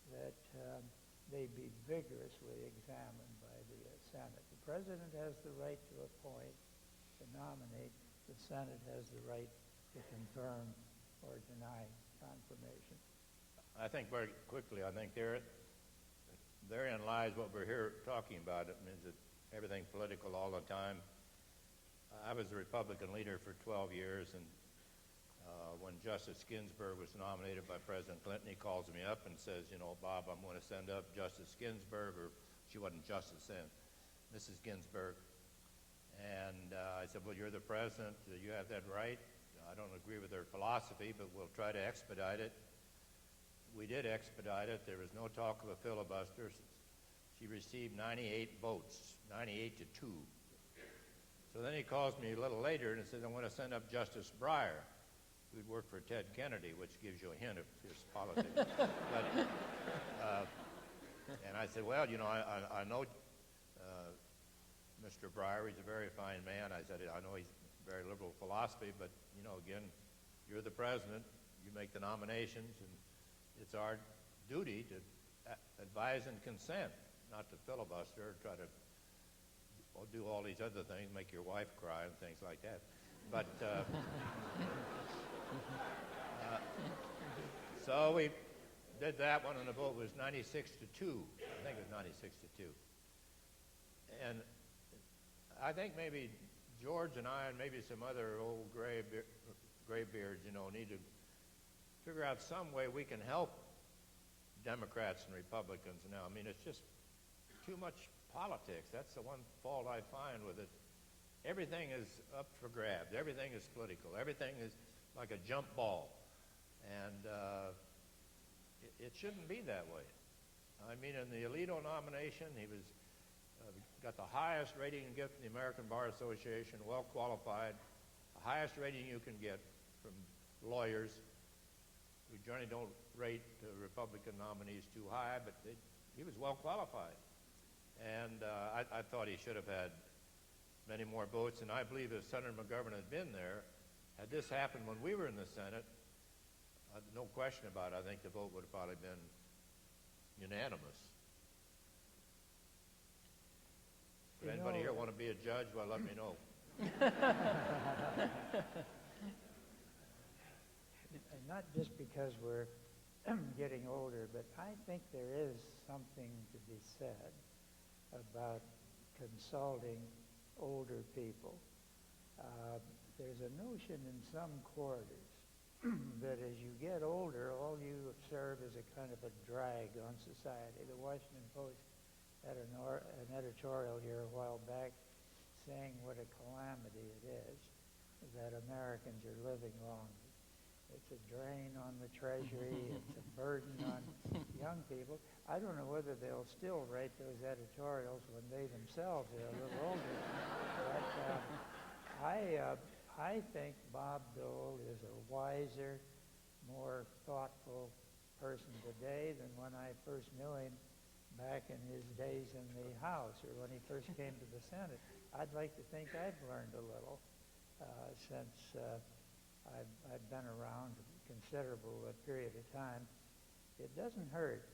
that they be vigorously examined by the Senate. The president has the right to appoint, to nominate. The Senate has the right to confirm or deny confirmation. I think very quickly, I think therein lies what we're here talking about. It means that everything political all the time. I was a Republican leader for 12 years, and when Justice Ginsburg was nominated by President Clinton, he calls me up and says, you know, Bob, I'm going to send up Justice Ginsburg, or she wasn't Justice then, Mrs. Ginsburg. And I said, well, you're the president. You have that right. I don't agree with her philosophy, but we'll try to expedite it. We did expedite it. There was no talk of a filibuster. She received 98 votes, 98 to 2. So then he calls me a little later and says, I want to send up Justice Breyer, who'd worked for Ted Kennedy, which gives you a hint of his politics. And I said, well, you know, I know Mr. Breyer. He's a very fine man. I said, I know he's very liberal philosophy, but, you know, again, you're the president. You make the nominations, and it's our duty to advise and consent, not to filibuster or try to do all these other things, make your wife cry and things like that. But so we did that one, and the vote was 96 to 2. I think it was 96 to 2. And I think maybe George and I and maybe some other old graybeards, you know, need to figure out some way we can help Democrats and Republicans now. I mean, it's just too much politics. That's the one fault I find with it. Everything is up for grabs. Everything is political. Everything is like a jump ball. And it shouldn't be that way. I mean, in the Alito nomination, he was got the highest rating you can get from the American Bar Association, well qualified, the highest rating you can get from lawyers. We generally don't rate Republican nominees too high, but he was well qualified. And I thought he should have had many more votes, and I believe if Senator McGovern had been there, had this happened when we were in the Senate, no question about it, I think the vote would have probably been unanimous. If anybody here want to be a judge, well, let me know. Not just because we're getting older, but I think there is something to be said about consulting older people. There's a notion in some quarters that as you get older, all you observe is a kind of a drag on society. The Washington Post had an editorial here a while back saying what a calamity it is that Americans are living longer. It's a drain on the Treasury. It's a burden on young people. I don't know whether they'll still write those editorials when they themselves are a little older. But I think Bob Dole is a wiser, more thoughtful person today than when I first knew him back in his days in the House or when he first came to the Senate. I'd like to think I've learned a little since I've been around a considerable period of time. It doesn't hurt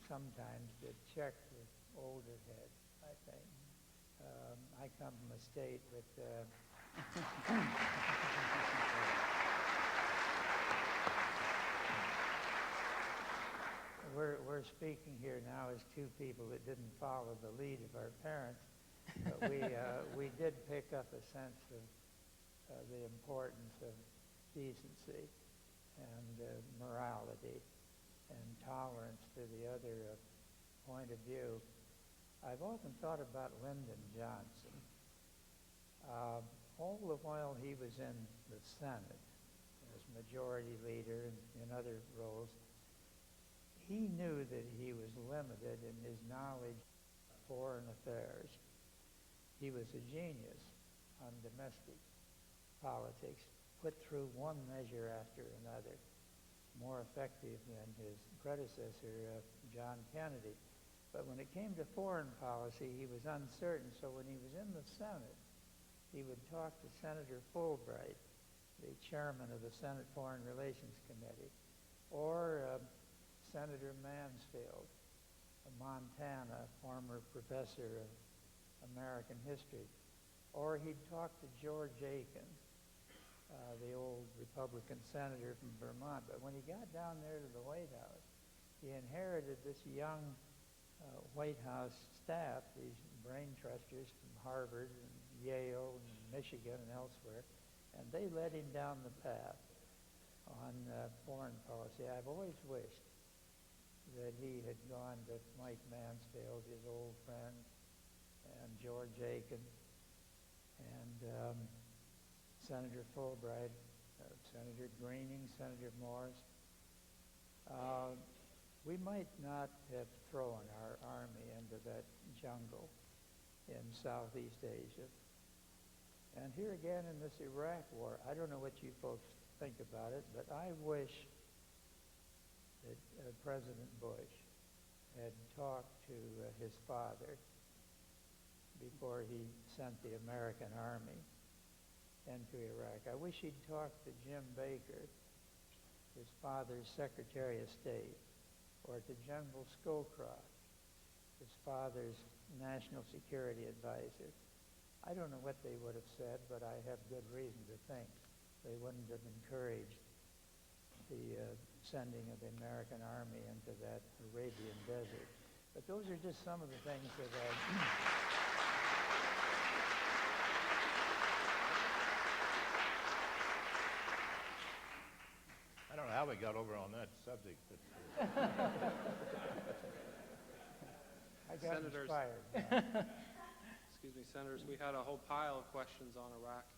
sometimes to check with older heads, I think. I come from a state with we're we're speaking here now as two people that didn't follow the lead of our parents, but we did pick up a sense of the importance of decency and morality and tolerance to the other point of view. I've often thought about Lyndon Johnson. All the while he was in the Senate as majority leader and in other roles, he knew that he was limited in his knowledge of foreign affairs. He was a genius on domestic politics, put through one measure after another, more effective than his predecessor, John Kennedy. But when it came to foreign policy, he was uncertain. So when he was in the Senate, he would talk to Senator Fulbright, the chairman of the Senate Foreign Relations Committee, or Senator Mansfield, a Montana former professor of American history. Or he'd talk to George Aiken, the old Republican senator from Vermont. But when he got down there to the White House, he inherited this young White House staff, these brain trusters from Harvard and Yale and Michigan and elsewhere, and they led him down the path on foreign policy. I've always wished that he had gone to Mike Mansfield, his old friend, and George Aiken, and Senator Fulbright, Senator Greening, Senator Morris. We might not have thrown our army into that jungle in Southeast Asia. And here again in this Iraq war, I don't know what you folks think about it, but I wish that President Bush had talked to his father before he sent the American army into Iraq. I wish he'd talked to Jim Baker, his father's Secretary of State, or to General Scowcroft, his father's National Security Advisor. I don't know what they would have said, but I have good reason to think they wouldn't have encouraged the sending of the American army into that Arabian desert. But those are just some of the things that I don't know how we got over on that subject, but I got Senators. inspired. Excuse me, Senators, we had a whole pile of questions on Iraq,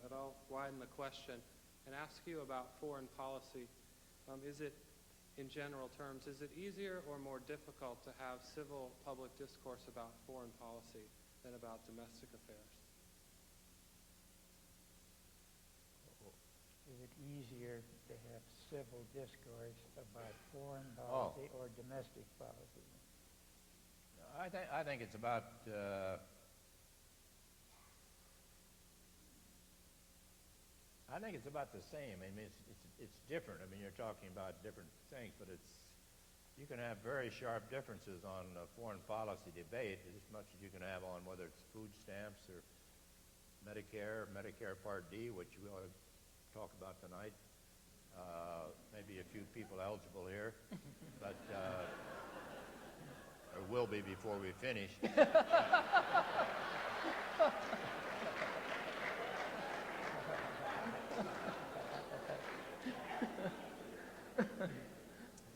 and I'll widen the question and ask you about foreign policy. Is it, in general terms, is it easier or more difficult to have civil public discourse about foreign policy than about domestic affairs? Is it easier to have civil discourse about foreign policy or domestic policy? I think it's about I think it's about the same. I mean, it's different. I mean, you're talking about different things, but you can have very sharp differences on foreign policy debate as much as you can have on whether it's food stamps or Medicare Part D, which we ought to talk about tonight. Maybe a few people eligible here, but or will be before we finish.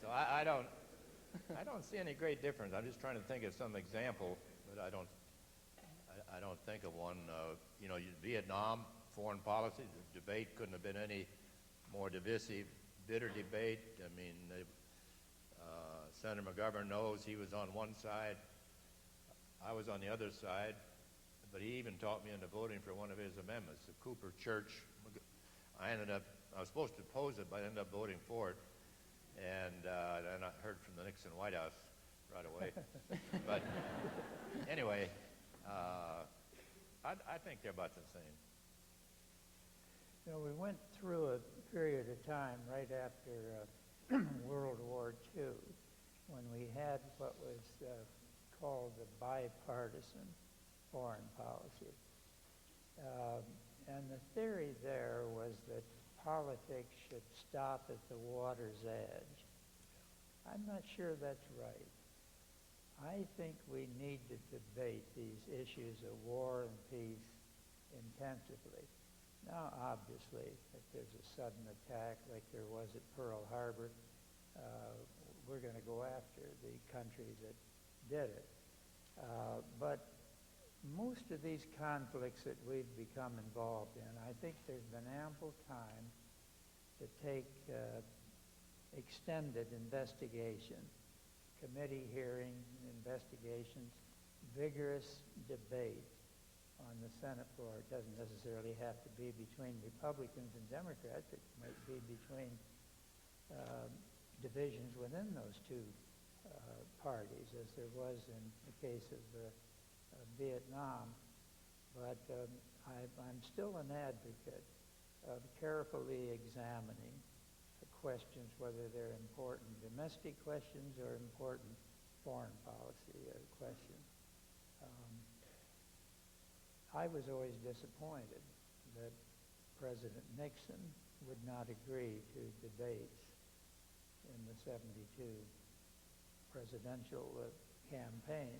So I don't see any great difference. I'm just trying to think of some example, but I don't think of one. Vietnam foreign policy, the debate couldn't have been any more divisive, bitter debate. I mean, Senator McGovern knows he was on one side, I was on the other side, but he even talked me into voting for one of his amendments, the Cooper Church. I was supposed to oppose it, but I ended up voting for it. And then I heard from the Nixon White House right away. But anyway, I think they're about the same. You know, we went through a period of time right after World War II when we had what was called the bipartisan foreign policy. And the theory there was that politics should stop at the water's edge. I'm not sure that's right. I think we need to debate these issues of war and peace intensively. Now, obviously, if there's a sudden attack like there was at Pearl Harbor, we're going to go after the country that did it. But most of these conflicts that we've become involved in, I think there's been ample time to take extended investigation, committee hearing, investigations, vigorous debate on the Senate floor. It doesn't necessarily have to be between Republicans and Democrats. It might be between divisions within those two parties, as there was in the case of Vietnam. But I'm still an advocate of carefully examining the questions, whether they're important domestic questions or important foreign policy questions. I was always disappointed that President Nixon would not agree to debates in the 72 presidential campaign.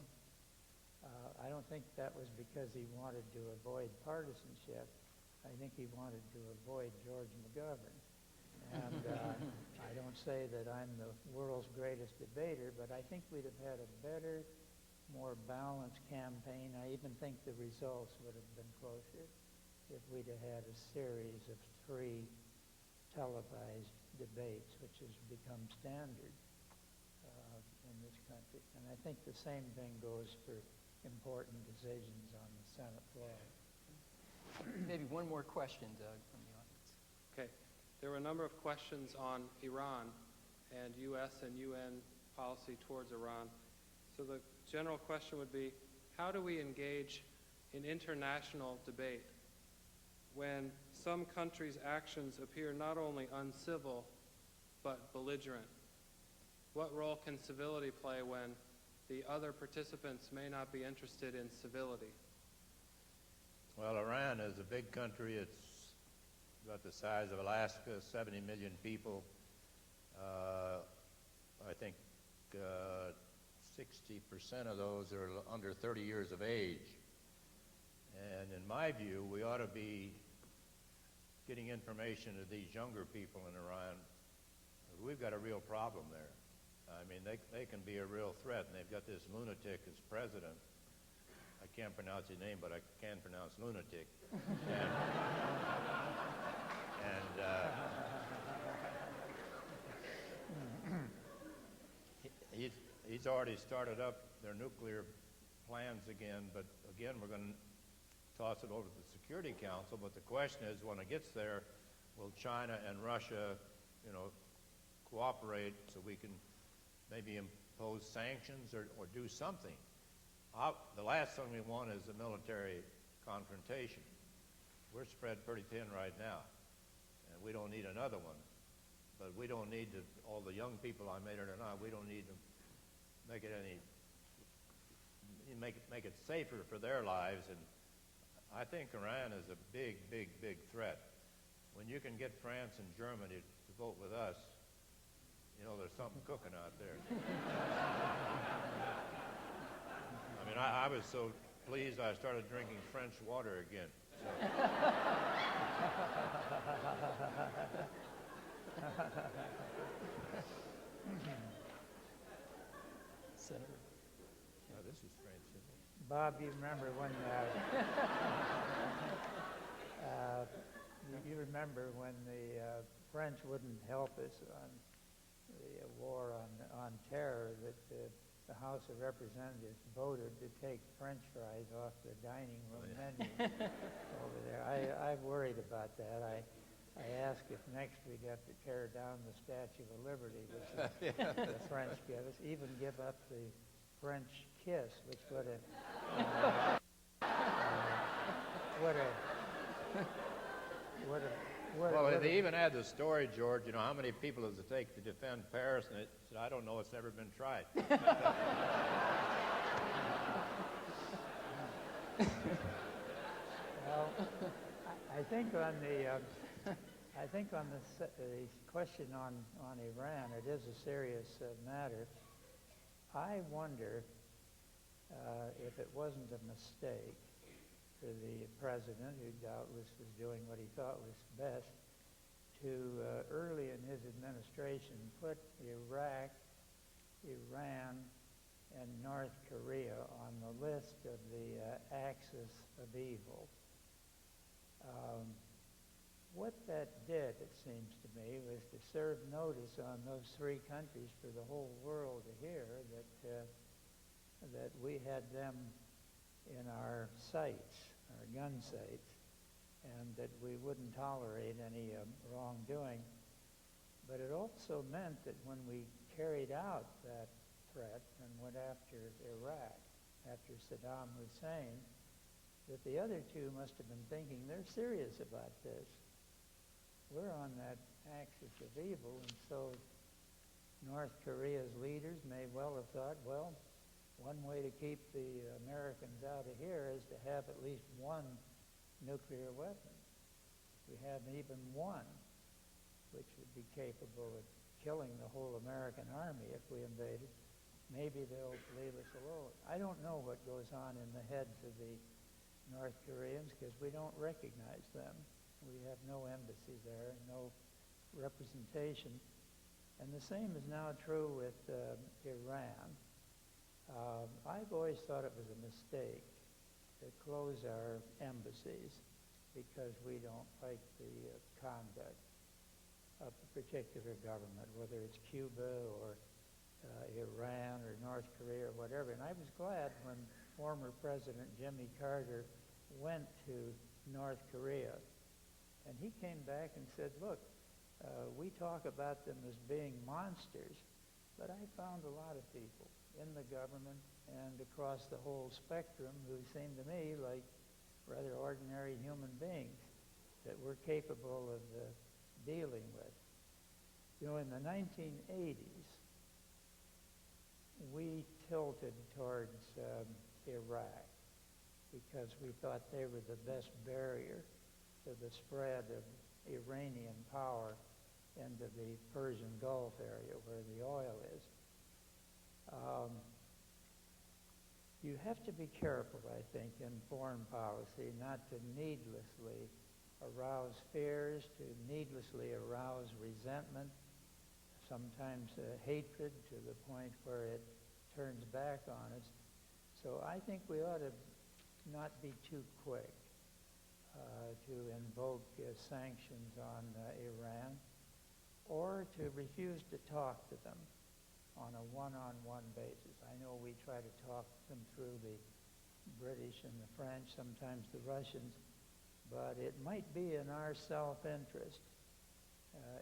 I don't think that was because he wanted to avoid partisanship. I think he wanted to avoid George McGovern. And I don't say that I'm the world's greatest debater, but I think we'd have had a better, more balanced campaign. I even think the results would have been closer if we'd have had a series of 3 televised debates, which has become standard in this country. And I think the same thing goes for important decisions on the Senate floor. Maybe one more question, Doug, from the audience. Okay. There were a number of questions on Iran and U.S. and UN policy towards Iran. So the general question would be, how do we engage in international debate when some countries' actions appear not only uncivil, but belligerent? What role can civility play when the other participants may not be interested in civility? Well, Iran is a big country. It's about the size of Alaska, 70 million people. I think 60% of those are under 30 years of age. And in my view, we ought to be getting information to these younger people in Iran. We've got a real problem there. I mean, they can be a real threat, and they've got this lunatic as president. I can't pronounce his name, but I can pronounce lunatic. He's already started up their nuclear plans again, but again, we're going to toss it over to the Security Council. But the question is, when it gets there, will China and Russia, cooperate so we can maybe impose sanctions or do something? The last thing we want is a military confrontation. We're spread pretty thin right now, and we don't need another one. But we don't need all the young people, I made it or not, we don't need to make it safer for their lives. And I think Iran is a big, big, big threat. When you can get France and Germany to vote with us, there's something cooking out there. I mean, I was so pleased I started drinking French water again. Senator. Oh, this is French, isn't it? Bob, you remember when you remember when the French wouldn't help us on the war on terror, that the House of Representatives voted to take French fries off the dining room menu over there. I worried about that. I asked if next we'd have to tear down the Statue of Liberty, which the French give us, even give up the French kiss, which would have Well, they even had the story, George, how many people does it take to defend Paris? And it said, I don't know, it's never been tried. Well, I think on the I think on the question on Iran, it is a serious matter. I wonder if it wasn't a mistake for the president, who doubtless was doing what he thought was best, to early in his administration put Iraq, Iran, and North Korea on the list of the axis of evil. What that did, it seems to me, was to serve notice on those three countries for the whole world to hear that we had them in our sights, our gun sights, and that we wouldn't tolerate any wrongdoing. But it also meant that when we carried out that threat and went after Iraq, after Saddam Hussein, that the other two must have been thinking, they're serious about this. We're on that axis of evil, and so North Korea's leaders may well have thought, well, one way to keep the Americans out of here is to have at least one nuclear weapon. We have even one, which would be capable of killing the whole American army if we invaded. Maybe they'll leave us alone. I don't know what goes on in the heads of the North Koreans because we don't recognize them. We have no embassy there, no representation. And the same is now true with Iran. I've always thought it was a mistake to close our embassies because we don't like the conduct of a particular government, whether it's Cuba or Iran or North Korea or whatever. And I was glad when former President Jimmy Carter went to North Korea. And he came back and said, look, we talk about them as being monsters, but I found a lot of people in the government and across the whole spectrum who seemed to me like rather ordinary human beings that we're capable of dealing with. You know, in the 1980s, we tilted towards Iraq because we thought they were the best barrier to the spread of Iranian power into the Persian Gulf area where the oil is. You have to be careful, I think, in foreign policy not to needlessly arouse fears, to needlessly arouse resentment, sometimes hatred to the point where it turns back on us. So I think we ought to not be too quick to invoke sanctions on Iran or to refuse to talk to them on a one-on-one basis. I know we try to talk them through the British and the French, sometimes the Russians, but it might be in our self-interest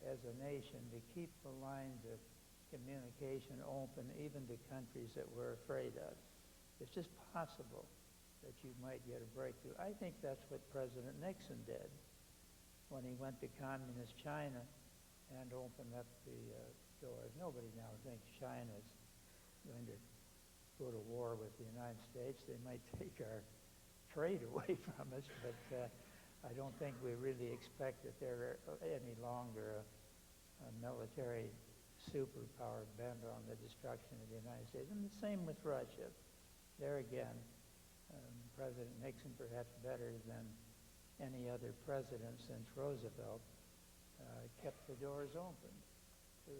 as a nation to keep the lines of communication open even to countries that we're afraid of. It's just possible that you might get a breakthrough. I think that's what President Nixon did when he went to communist China and opened up the doors. Nobody now thinks China's going to go to war with the United States. They might take our trade away from us, but I don't think we really expect that they're any longer a military superpower bent on the destruction of the United States. And the same with Russia. There again, President Nixon, perhaps better than any other president since Roosevelt, kept the doors open to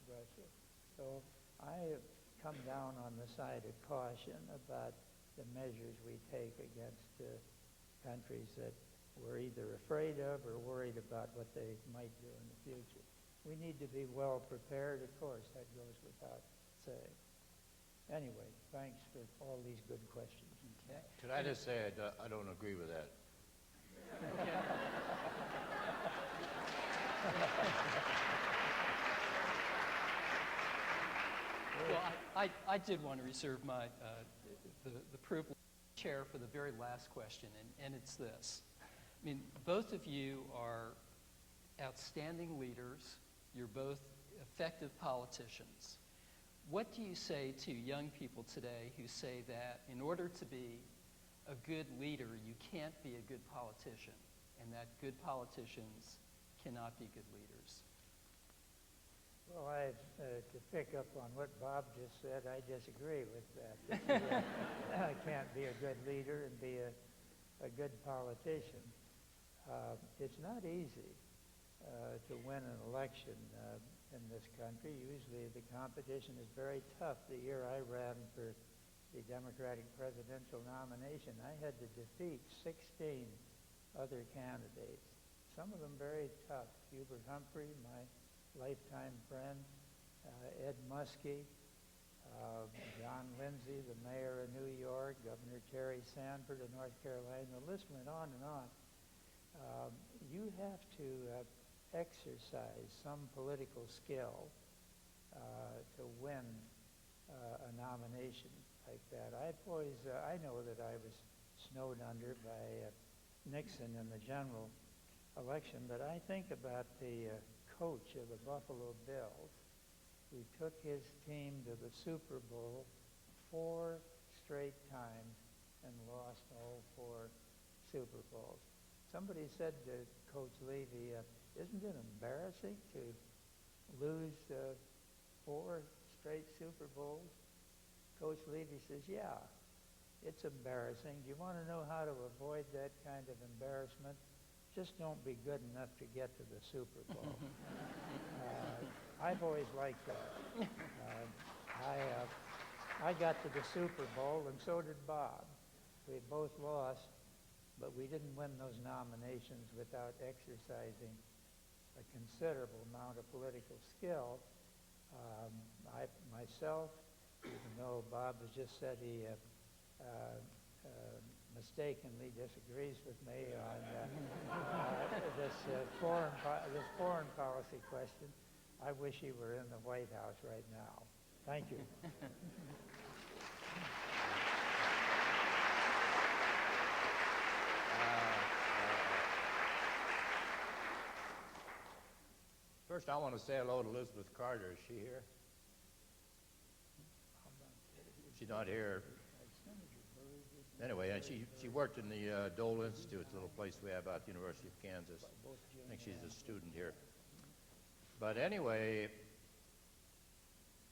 Russia. So I have come down on the side of caution about the measures we take against countries that we're either afraid of or worried about what they might do in the future. We need to be well prepared, of course, that goes without saying. Anyway, thanks for all these good questions. Okay. Could I just say I don't agree with that? Okay. Well, I did want to reserve my the privilege to chair for the very last question, and it's this. I mean, both of you are outstanding leaders. You're both effective politicians. What do you say to young people today who say that in order to be a good leader, you can't be a good politician, and that good politicians cannot be good leaders. Well, to pick up on what Bob just said, I disagree with that. I can't be a good leader and be a good politician. It's not easy to win an election in this country. Usually the competition is very tough. The year I ran for the Democratic presidential nomination, I had to defeat 16 other candidates, some of them very tough. Hubert Humphrey, my lifetime friend, Ed Muskie, John Lindsay, the mayor of New York, Governor Terry Sanford of North Carolina. The list went on and on. You have to exercise some political skill to win a nomination like that. I know that I was snowed under by Nixon in the general election, but I think about the coach of the Buffalo Bills, who took his team to the Super Bowl 4 straight times and lost all 4 Super Bowls. Somebody said to Coach Levy, isn't it embarrassing to lose 4 straight Super Bowls? Coach Levy says, yeah, it's embarrassing. Do you want to know how to avoid that kind of embarrassment? Just don't be good enough to get to the Super Bowl. I've always liked that. I got to the Super Bowl, and so did Bob. We both lost, but we didn't win those nominations without exercising a considerable amount of political skill. I myself, even though Bob has just said he mistakenly disagrees with me on this foreign policy question, I wish he were in the White House right now. Thank you. First, I want to say hello to Elizabeth Carter. Is she here? She's not here. Anyway, and she worked in the Dole Institute, a little place we have out at the University of Kansas. I think she's a student here. But anyway,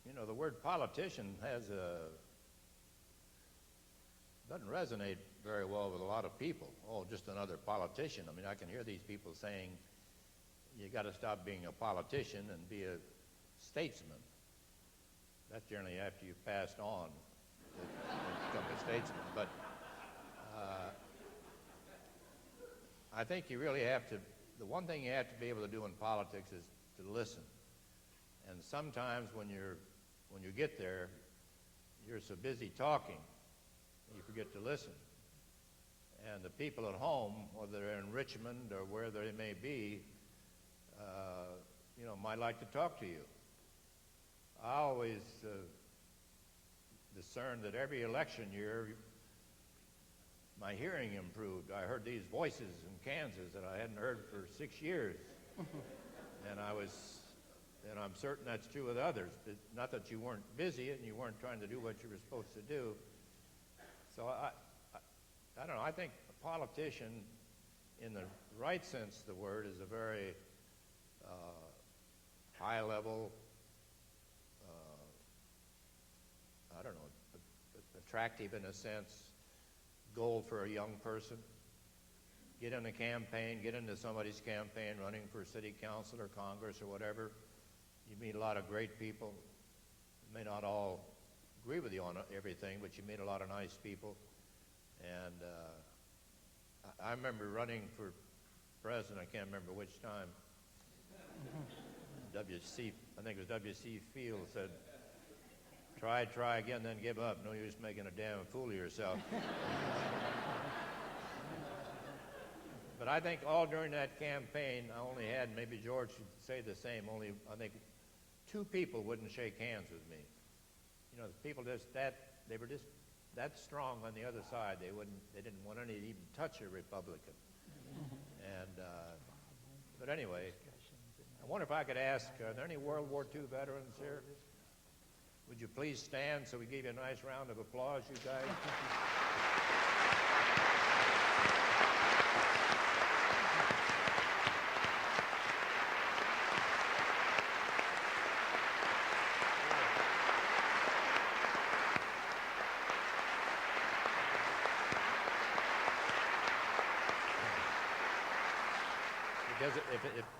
you know, the word politician doesn't resonate very well with a lot of people. Oh, just another politician. I mean, I can hear these people saying, you got to stop being a politician and be a statesman. That's generally after you've passed on to become a statesman. But I think you really have to, the one thing you have to be able to do in politics is to listen. And sometimes when you get there, you're so busy talking, you forget to listen. And the people at home, whether they're in Richmond or where they may be, might like to talk to you. I always discerned that every election year, my hearing improved. I heard these voices in Kansas that I hadn't heard for 6 years. And I'm certain that's true with others. Not that you weren't busy and you weren't trying to do what you were supposed to do. So I don't know, I think a politician, in the right sense of the word, is a very high level, attractive in a sense, goal for a young person. Get in a campaign, get into somebody's campaign, running for city council or Congress or whatever. You meet a lot of great people. You may not all agree with you on everything, but you meet a lot of nice people. And I remember running for president, I can't remember which time. I think it was W.C. Field said, try again, then give up. No use making a damn fool of yourself. But I think all during that campaign, I only had, maybe George should say the same, only I think 2 people wouldn't shake hands with me. You know, the people they were just that strong on the other side. They didn't want any to even touch a Republican. And but anyway, I wonder if I could ask, are there any World War II veterans here? Would you please stand so we give you a nice round of applause, you guys? Because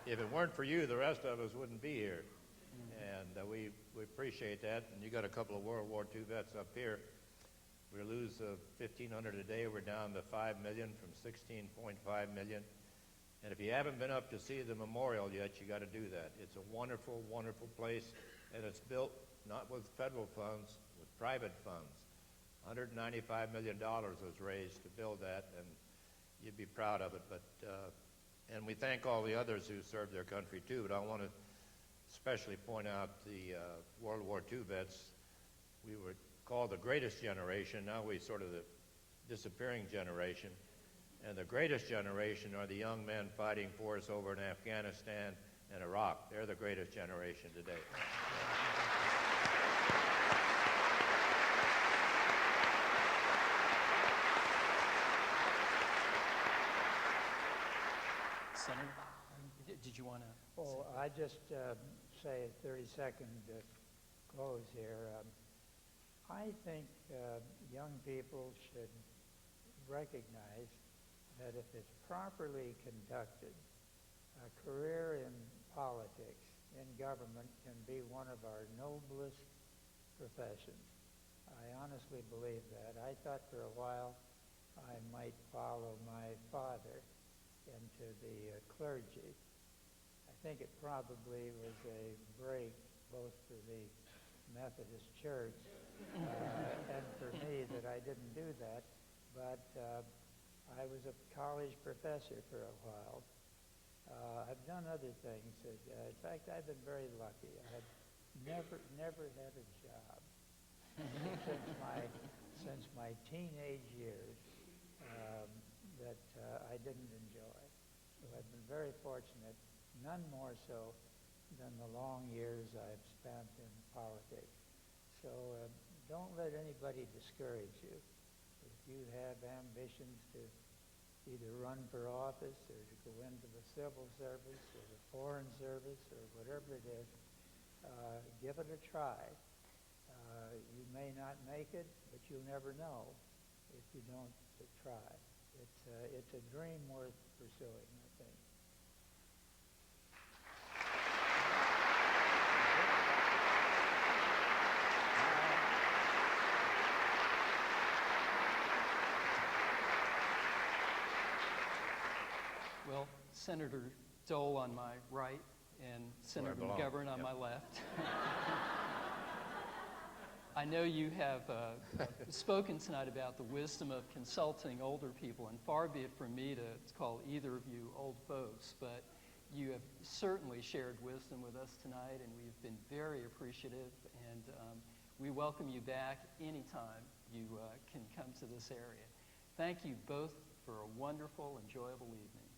if it weren't for you, the rest of us wouldn't be here. And we appreciate that. And you got a couple of World War II vets up here. We lose 1,500 a day. We're down to 5 million from 16.5 million. And if you haven't been up to see the memorial yet, you got to do that. It's a wonderful, wonderful place, and it's built not with federal funds, with private funds. $195 million was raised to build that, and you'd be proud of it. But and we thank all the others who served their country too. But I want to especially point out the World War II vets. We were called the greatest generation. Now we sort of the disappearing generation. And the greatest generation are the young men fighting for us over in Afghanistan and Iraq. They're the greatest generation today. Senator, did you want to? Well, I just say a 30-second close here. I think young people should recognize that if it's properly conducted, a career in politics, in government, can be one of our noblest professions. I honestly believe that. I thought for a while I might follow my father into the clergy. I think it probably was a break both for the Methodist Church and for me that I didn't do that. But I was a college professor for a while. I've done other things. In fact, I've been very lucky. I've never had a job since my teenage years that I didn't enjoy. So I've been very fortunate, none more so than the long years I've spent in politics. So don't let anybody discourage you. If you have ambitions to either run for office or to go into the civil service or the foreign service or whatever it is, give it a try. You may not make it, but you'll never know if you don't try. It's a dream worth pursuing, I think. Well, Senator Dole on my right and Senator McGovern on my left. I know you have spoken tonight about the wisdom of consulting older people, and far be it from me to call either of you old folks, but you have certainly shared wisdom with us tonight, and we've been very appreciative, and we welcome you back anytime you can come to this area. Thank you both for a wonderful, enjoyable evening.